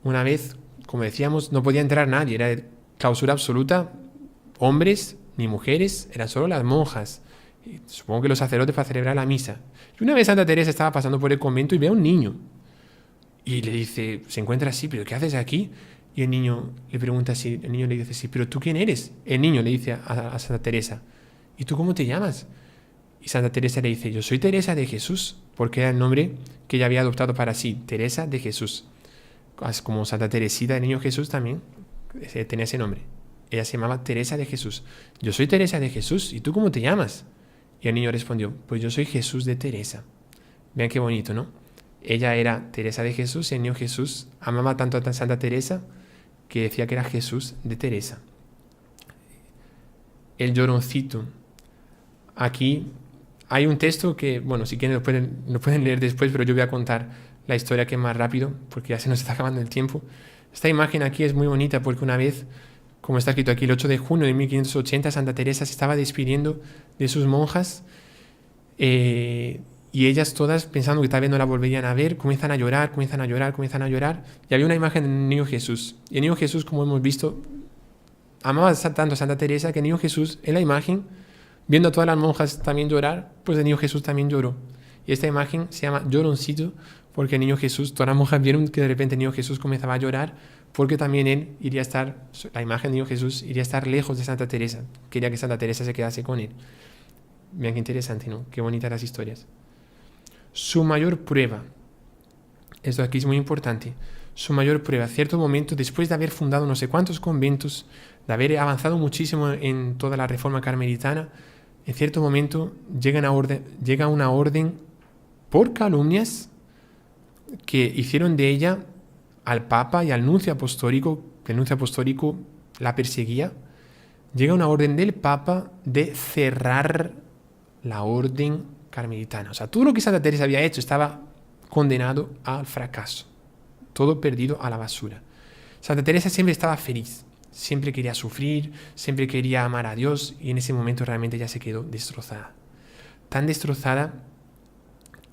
Una vez, como decíamos, no podía entrar nadie. Era clausura absoluta. Hombres ni mujeres. Eran solo las monjas. Y supongo que los sacerdotes para celebrar la misa. Y una vez Santa Teresa estaba pasando por el convento y ve a un niño. Y le dice, se encuentra así, ¿pero qué haces aquí? Y el niño le pregunta así, el niño le dice, sí, ¿pero tú quién eres? El niño le dice a Santa Teresa, ¿y tú cómo te llamas? Y Santa Teresa le dice, yo soy Teresa de Jesús, porque era el nombre que ella había adoptado para sí, Teresa de Jesús. Como Santa Teresita del Niño Jesús también tenía ese nombre. Ella se llamaba Teresa de Jesús. Yo soy Teresa de Jesús, ¿y tú cómo te llamas? Y el niño respondió, pues yo soy Jesús de Teresa. Vean qué bonito, ¿no? Ella era Teresa de Jesús y el niño Jesús amaba tanto a Santa Teresa que decía que era Jesús de Teresa. El lloroncito. Aquí hay un texto que, bueno, si quieren lo pueden leer después, pero yo voy a contar la historia que es más rápido, porque ya se nos está acabando el tiempo. Esta imagen aquí es muy bonita porque una vez, como está escrito aquí, el 8 de junio de 1580, Santa Teresa se estaba despidiendo de sus monjas y ellas todas, pensando que tal vez no la volverían a ver, comienzan a llorar. Y había una imagen del niño Jesús. Y el niño Jesús, como hemos visto, amaba tanto a Santa Teresa que el niño Jesús, en la imagen, viendo a todas las monjas también llorar, pues el niño Jesús también lloró. Y esta imagen se llama lloroncito, porque el niño Jesús, todas las monjas vieron que de repente el niño Jesús comenzaba a llorar, porque también él iría a estar, la imagen del niño Jesús iría a estar lejos de Santa Teresa. Quería que Santa Teresa se quedase con él. Vean qué interesante, ¿no? Qué bonitas las historias. Su mayor prueba, esto aquí es muy importante, su mayor prueba, cierto momento, después de haber fundado no sé cuántos conventos, de haber avanzado muchísimo en toda la reforma carmelitana, en cierto momento llega una orden por calumnias que hicieron de ella al Papa y al nuncio apostólico, que el nuncio apostólico la perseguía. Llega una orden del Papa de cerrar la orden carmelitana. O sea, todo lo que Santa Teresa había hecho estaba condenado al fracaso. Todo perdido a la basura. Santa Teresa siempre estaba feliz. Siempre quería sufrir, siempre quería amar a Dios y en ese momento realmente ya se quedó destrozada. Tan destrozada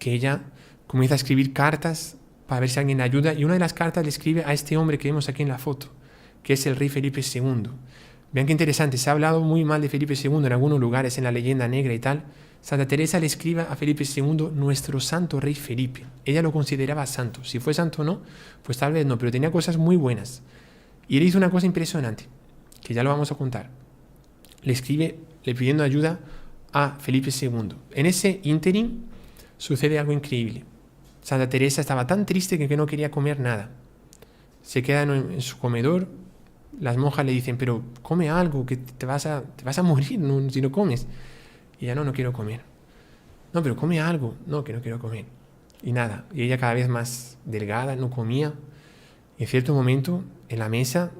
que ella comienza a escribir cartas para ver si alguien le ayuda y una de las cartas le escribe a este hombre que vemos aquí en la foto, que es el rey Felipe II. Vean qué interesante, se ha hablado muy mal de Felipe II en algunos lugares, en la leyenda negra y tal. Santa Teresa le escribe a Felipe II, nuestro santo rey Felipe. Ella lo consideraba santo. Si fue santo o no, pues tal vez no, pero tenía cosas muy buenas. Y él hizo una cosa impresionante, que ya lo vamos a contar. Le escribe, le pidiendo ayuda a Felipe II. En ese ínterin sucede algo increíble. Santa Teresa estaba tan triste que no quería comer nada. Se queda en su comedor. Las monjas le dicen, pero come algo, que te vas a morir si no comes. Y ella, no quiero comer. No, pero come algo. No, que no quiero comer. Y nada. Y ella cada vez más delgada, no comía. Y en cierto momento, en la mesa,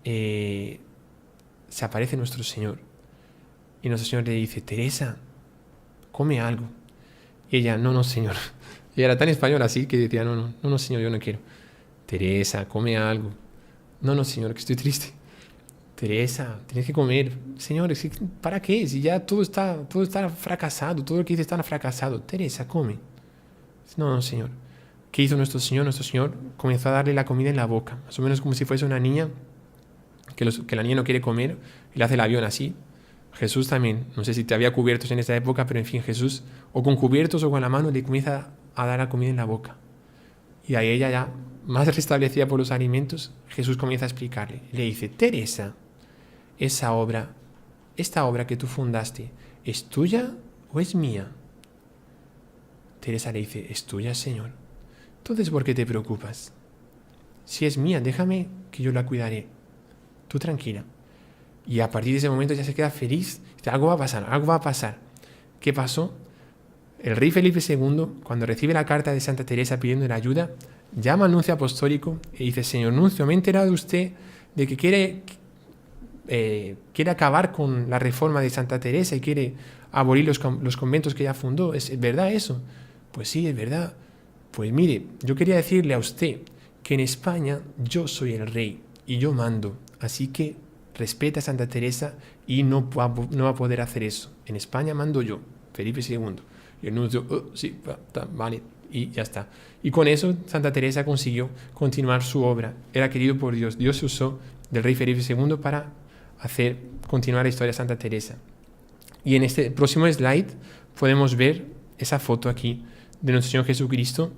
se aparece nuestro Señor. Y nuestro Señor le dice, Teresa, come algo. Y ella, no, Señor. Y era tan española así que decía, no, Señor, yo no quiero. Teresa, come algo. No, Señor, que estoy triste. Teresa, tienes que comer. Señor, ¿para qué? Si ya todo está fracasado, todo lo que dice está fracasado. Teresa, come. No, Señor. ¿Qué hizo nuestro Señor? Nuestro Señor comenzó a darle la comida en la boca, más o menos como si fuese una niña, que la niña no quiere comer, y le hace el avión así. Jesús también, no sé si te había cubiertos en esta época, pero en fin, Jesús, o con cubiertos o con la mano, le comienza a dar la comida en la boca. Y a ella ya, más restablecida por los alimentos, Jesús comienza a explicarle. Le dice, Teresa, esta obra que tú fundaste, ¿es tuya o es mía? Teresa le dice, es tuya, Señor. Entonces, ¿por qué te preocupas? Si es mía, déjame que yo la cuidaré. Tú tranquila. Y a partir de ese momento ya se queda feliz. Dice, algo va a pasar. ¿Qué pasó? El rey Felipe II, cuando recibe la carta de Santa Teresa pidiéndole ayuda, llama al nuncio apostólico y dice, señor nuncio, me he enterado de usted de que quiere quiere acabar con la reforma de Santa Teresa y quiere abolir los conventos que ella fundó. ¿Es verdad eso? Pues sí, es verdad. Pues mire, yo quería decirle a usted que en España yo soy el rey y yo mando, así que respeta a Santa Teresa y no va a poder hacer eso. En España mando yo, Felipe II. Y el nuncio, sí, vale, y ya está. Y con eso Santa Teresa consiguió continuar su obra. Era querido por Dios. Dios se usó del rey Felipe II para continuar la historia de Santa Teresa. Y en este próximo slide podemos ver esa foto aquí de nuestro Señor Jesucristo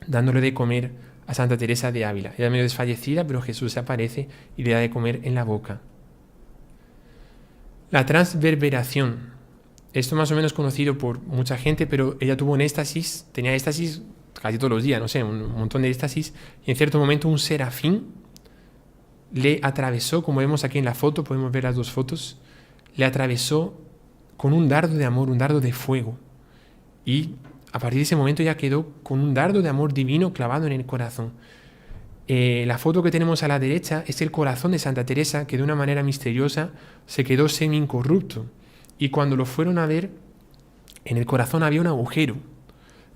dándole de comer a Santa Teresa de Ávila. Era medio desfallecida, pero Jesús se aparece y le da de comer en la boca. La transverberación. Esto más o menos conocido por mucha gente, pero ella tuvo un éxtasis, tenía éxtasis casi todos los días, no sé, un montón de éxtasis, y en cierto momento un serafín le atravesó, como vemos aquí en la foto, podemos ver las dos fotos, le atravesó con un dardo de amor, un dardo de fuego. Y a partir de ese momento ella quedó con un dardo de amor divino clavado en el corazón. La foto que tenemos a la derecha es el corazón de Santa Teresa, que de una manera misteriosa se quedó semi-incorrupto. Y cuando lo fueron a ver, en el corazón había un agujero.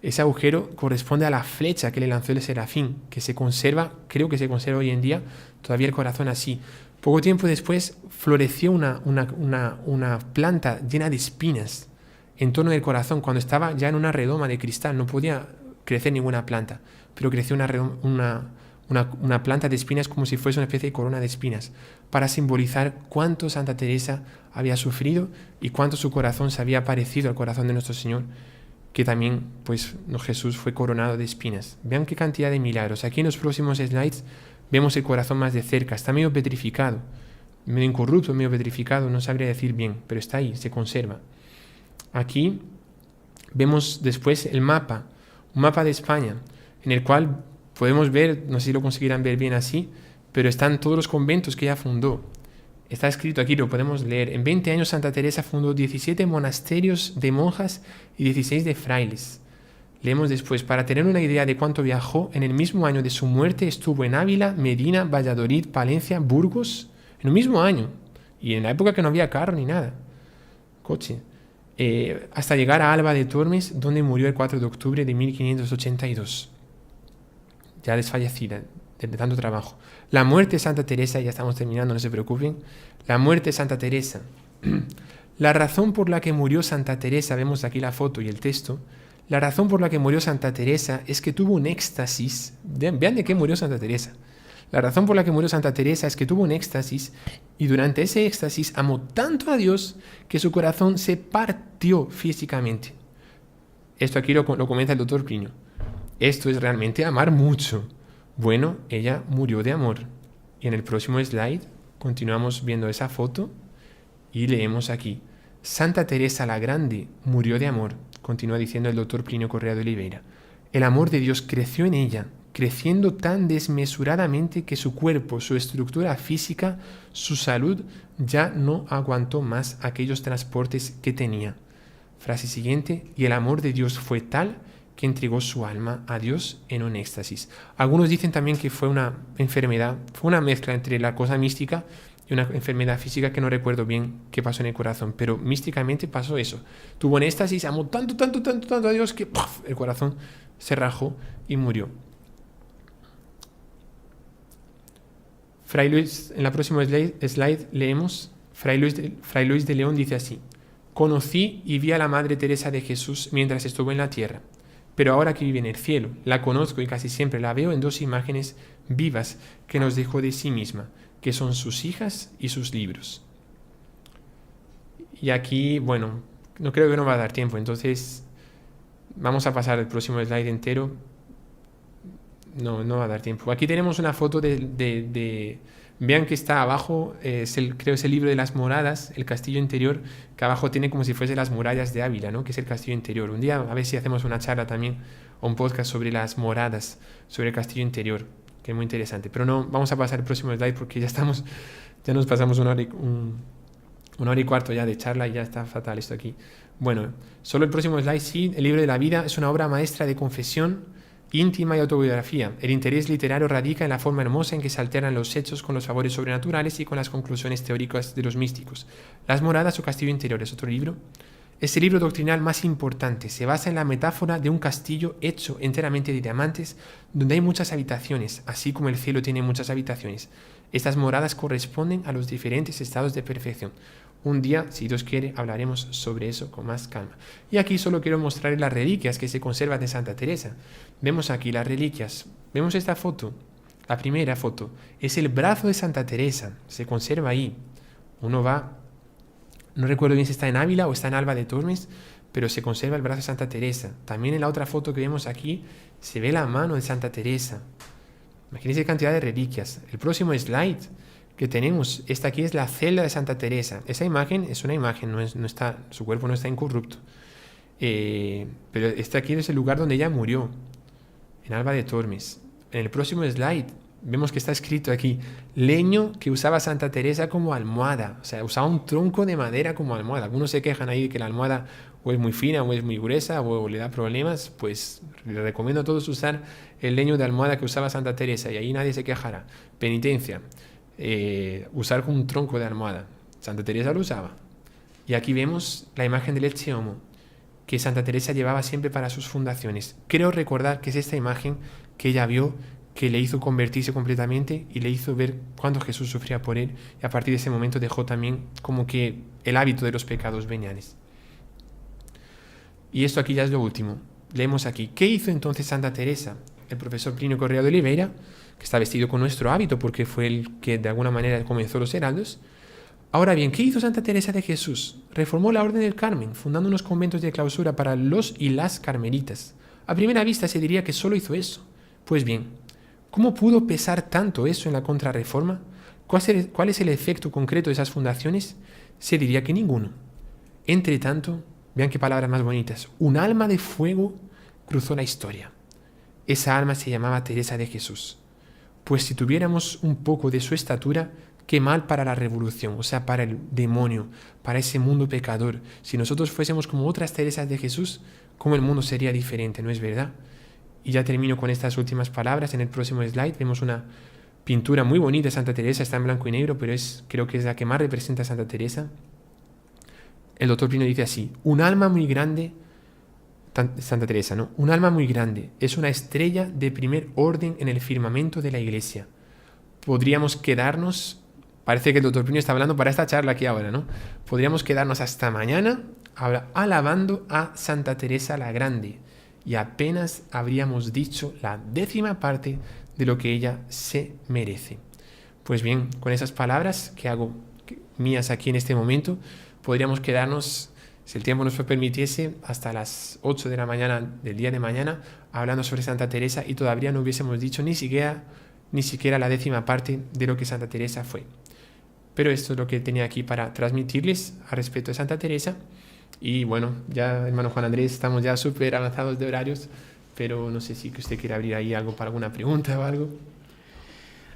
Ese agujero corresponde a la flecha que le lanzó el serafín, que se conserva, creo que se conserva hoy en día, todavía el corazón así. Poco tiempo después floreció una planta llena de espinas en torno del corazón, cuando estaba ya en una redoma de cristal. No podía crecer ninguna planta, pero creció una planta de espinas como si fuese una especie de corona de espinas, para simbolizar cuánto Santa Teresa había sufrido y cuánto su corazón se había parecido al corazón de nuestro Señor, que también, pues, Jesús fue coronado de espinas. Vean qué cantidad de milagros. Aquí en los próximos slides vemos el corazón más de cerca. Está medio petrificado, medio incorrupto, medio petrificado, no sabría decir bien, pero está ahí, se conserva. Aquí vemos después el mapa, un mapa de España, en el cual podemos ver, no sé si lo conseguirán ver bien así, pero están todos los conventos que ella fundó. Está escrito aquí, lo podemos leer. En 20 años Santa Teresa fundó 17 monasterios de monjas y 16 de frailes. Leemos después, para tener una idea de cuánto viajó, en el mismo año de su muerte estuvo en Ávila, Medina, Valladolid, Palencia, Burgos, en el mismo año, y en la época que no había carro ni nada, coche, hasta llegar a Alba de Tormes, donde murió el 4 de octubre de 1582. Ya desfallecida de tanto trabajo. La muerte de Santa Teresa, ya estamos terminando, no se preocupen. La muerte de Santa Teresa. La razón por la que murió Santa Teresa, vemos aquí la foto y el texto, la razón por la que murió Santa Teresa es que tuvo un éxtasis. Vean de qué murió Santa Teresa. La razón por la que murió Santa Teresa es que tuvo un éxtasis y durante ese éxtasis amó tanto a Dios que su corazón se partió físicamente. Esto aquí lo comenta el doctor Plinio. Esto es realmente amar mucho. Bueno, ella murió de amor. Y en el próximo slide continuamos viendo esa foto y leemos aquí. Santa Teresa la Grande murió de amor, continúa diciendo el doctor Plinio Correa de Oliveira. El amor de Dios creció en ella, creciendo tan desmesuradamente que su cuerpo, su estructura física, su salud ya no aguantó más aquellos transportes que tenía. Frase siguiente, y el amor de Dios fue tal que entregó su alma a Dios en un éxtasis. Algunos dicen también que fue una enfermedad, fue una mezcla entre la cosa mística y una enfermedad física que no recuerdo bien qué pasó en el corazón, pero místicamente pasó eso. Tuvo un éxtasis, amó tanto a Dios que ¡puf!, el corazón se rajó y murió. Fray Luis, en la próxima slide leemos, Fray Luis de León dice así: conocí y vi a la Madre Teresa de Jesús mientras estuvo en la tierra, pero ahora que vive en el cielo, la conozco y casi siempre la veo en dos imágenes vivas que nos dejó de sí misma, que son sus hijas y sus libros. Y aquí, bueno, no creo que no va a dar tiempo, entonces vamos a pasar el próximo slide entero. No va a dar tiempo. Aquí tenemos una foto vean que está abajo, creo es el libro de las moradas, el castillo interior, que abajo tiene como si fuese las murallas de Ávila, ¿no?, que es el castillo interior. Un día a ver si hacemos una charla también, o un podcast sobre las moradas, sobre el castillo interior, que es muy interesante. Pero no, vamos a pasar el próximo slide porque ya nos pasamos una hora y cuarto ya de charla y ya está fatal esto aquí. Bueno, solo el próximo slide. Sí, el libro de la vida es una obra maestra de confesión íntima y autobiografía. El interés literario radica en la forma hermosa en que se alternan los hechos con los favores sobrenaturales y con las conclusiones teóricas de los místicos. Las moradas o castillo interior es otro libro. Es el libro doctrinal más importante. Se basa en la metáfora de un castillo hecho enteramente de diamantes, donde hay muchas habitaciones, así como el cielo tiene muchas habitaciones. Estas moradas corresponden a los diferentes estados de perfección. Un día, si Dios quiere, hablaremos sobre eso con más calma. Y aquí solo quiero mostrar las reliquias que se conservan de Santa Teresa. Vemos aquí las reliquias. Vemos esta foto. La primera foto es el brazo de Santa Teresa. Se conserva ahí. Uno va, no recuerdo bien si está en Ávila o está en Alba de Tormes, pero se conserva el brazo de Santa Teresa. También en la otra foto que vemos aquí se ve la mano de Santa Teresa. Imagínense la cantidad de reliquias. El próximo slide que tenemos, esta aquí es la celda de Santa Teresa. Esa imagen es una imagen, no está, su cuerpo no está incorrupto. Pero este aquí es el lugar donde ella murió, en Alba de Tormes. En el próximo slide vemos que está escrito aquí, leño que usaba Santa Teresa como almohada. O sea, usaba un tronco de madera como almohada. Algunos se quejan ahí de que la almohada o es muy fina o es muy gruesa o le da problemas. Pues les recomiendo a todos usar el leño de almohada que usaba Santa Teresa y ahí nadie se quejará. Penitencia. Usar un tronco de almohada. Santa Teresa lo usaba. Y aquí vemos la imagen del Ecce Homo que Santa Teresa llevaba siempre para sus fundaciones. Creo recordar que es esta imagen que ella vio, que le hizo convertirse completamente y le hizo ver cuánto Jesús sufría por él, y a partir de ese momento dejó también como que el hábito de los pecados veniales. Y esto aquí ya es lo último. Leemos aquí, ¿qué hizo entonces Santa Teresa? El profesor Plinio Correa de Oliveira, que está vestido con nuestro hábito porque fue el que de alguna manera comenzó los heraldos. Ahora bien, ¿qué hizo Santa Teresa de Jesús? Reformó la Orden del Carmen, fundando unos conventos de clausura para los y las carmelitas. A primera vista se diría que solo hizo eso. Pues bien, ¿cómo pudo pesar tanto eso en la contrarreforma? ¿Cuál es el efecto concreto de esas fundaciones? Se diría que ninguno. Entre tanto, vean qué palabras más bonitas, un alma de fuego cruzó la historia. Esa alma se llamaba Teresa de Jesús. Pues si tuviéramos un poco de su estatura, qué mal para la revolución, o sea, para el demonio, para ese mundo pecador. Si nosotros fuésemos como otras Teresas de Jesús, ¿cómo el mundo sería diferente? ¿No es verdad? Y ya termino con estas últimas palabras. En el próximo slide vemos una pintura muy bonita de Santa Teresa, está en blanco y negro, pero creo que es la que más representa a Santa Teresa. El doctor Plinio dice así, un alma muy grande, Santa Teresa, ¿no? Un alma muy grande, es una estrella de primer orden en el firmamento de la Iglesia. Podríamos quedarnos, parece que el doctor Plinio está hablando para esta charla aquí ahora, ¿no? Podríamos quedarnos hasta mañana alabando a Santa Teresa la Grande y apenas habríamos dicho la 10ª parte de lo que ella se merece. Pues bien, con esas palabras que hago mías aquí en este momento, podríamos quedarnos, si el tiempo nos lo permitiese, hasta las 8 de la mañana del día de mañana hablando sobre Santa Teresa y todavía no hubiésemos dicho ni siquiera la 10ª parte de lo que Santa Teresa fue. Pero esto es lo que tenía aquí para transmitirles al respecto de Santa Teresa. Y bueno, ya hermano Juan Andrés, estamos ya súper avanzados de horarios, pero no sé si usted quiere abrir ahí algo para alguna pregunta o algo.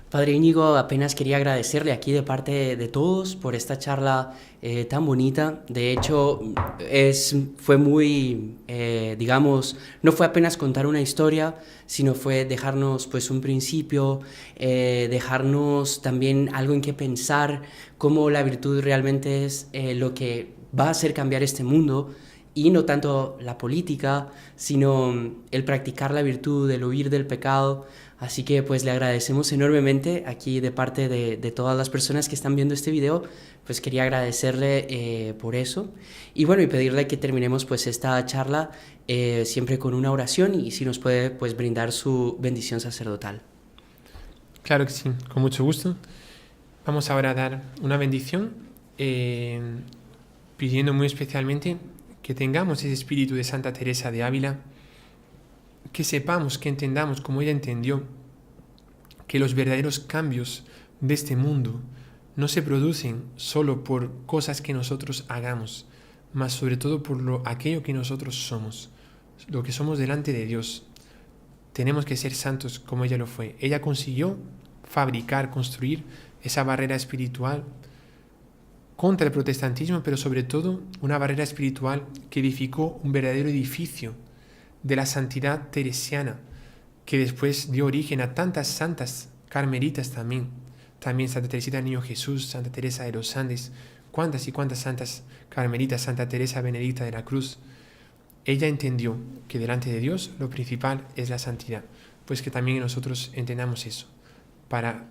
Padre Íñigo, apenas quería agradecerle aquí de parte de todos por esta charla tan bonita. De hecho, fue muy, no fue apenas contar una historia, sino fue dejarnos pues un principio, dejarnos también algo en que pensar, cómo la virtud realmente es lo que va a hacer cambiar este mundo, y no tanto la política, sino el practicar la virtud, el huir del pecado. Así que pues le agradecemos enormemente aquí de parte de todas las personas que están viendo este video, pues quería agradecerle por eso. Y bueno, y pedirle que terminemos pues esta charla siempre con una oración y si nos puede pues brindar su bendición sacerdotal. Claro que sí, con mucho gusto. Vamos ahora a dar una bendición, pidiendo muy especialmente que tengamos ese espíritu de Santa Teresa de Ávila, que sepamos, que entendamos como ella entendió, que los verdaderos cambios de este mundo no se producen solo por cosas que nosotros hagamos, mas sobre todo por aquello que nosotros somos, lo que somos delante de Dios. Tenemos que ser santos como ella lo fue. Ella consiguió fabricar, construir esa barrera espiritual contra el protestantismo, pero sobre todo una barrera espiritual que edificó un verdadero edificio de la santidad teresiana, que después dio origen a tantas santas carmelitas también. También Santa Teresita del Niño Jesús, Santa Teresa de los Andes, cuántas y cuántas santas carmelitas, Santa Teresa Benedicta de la Cruz. Ella entendió que delante de Dios lo principal es la santidad, pues que también nosotros entendamos eso. Para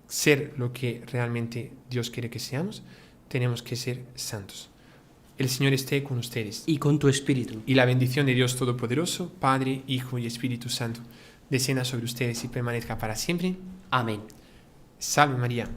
ser lo que realmente Dios quiere que seamos, tenemos que ser santos. El Señor esté con ustedes. Y con tu espíritu. Y la bendición de Dios Todopoderoso, Padre, Hijo y Espíritu Santo, descienda sobre ustedes y permanezca para siempre. Amén. Salve María.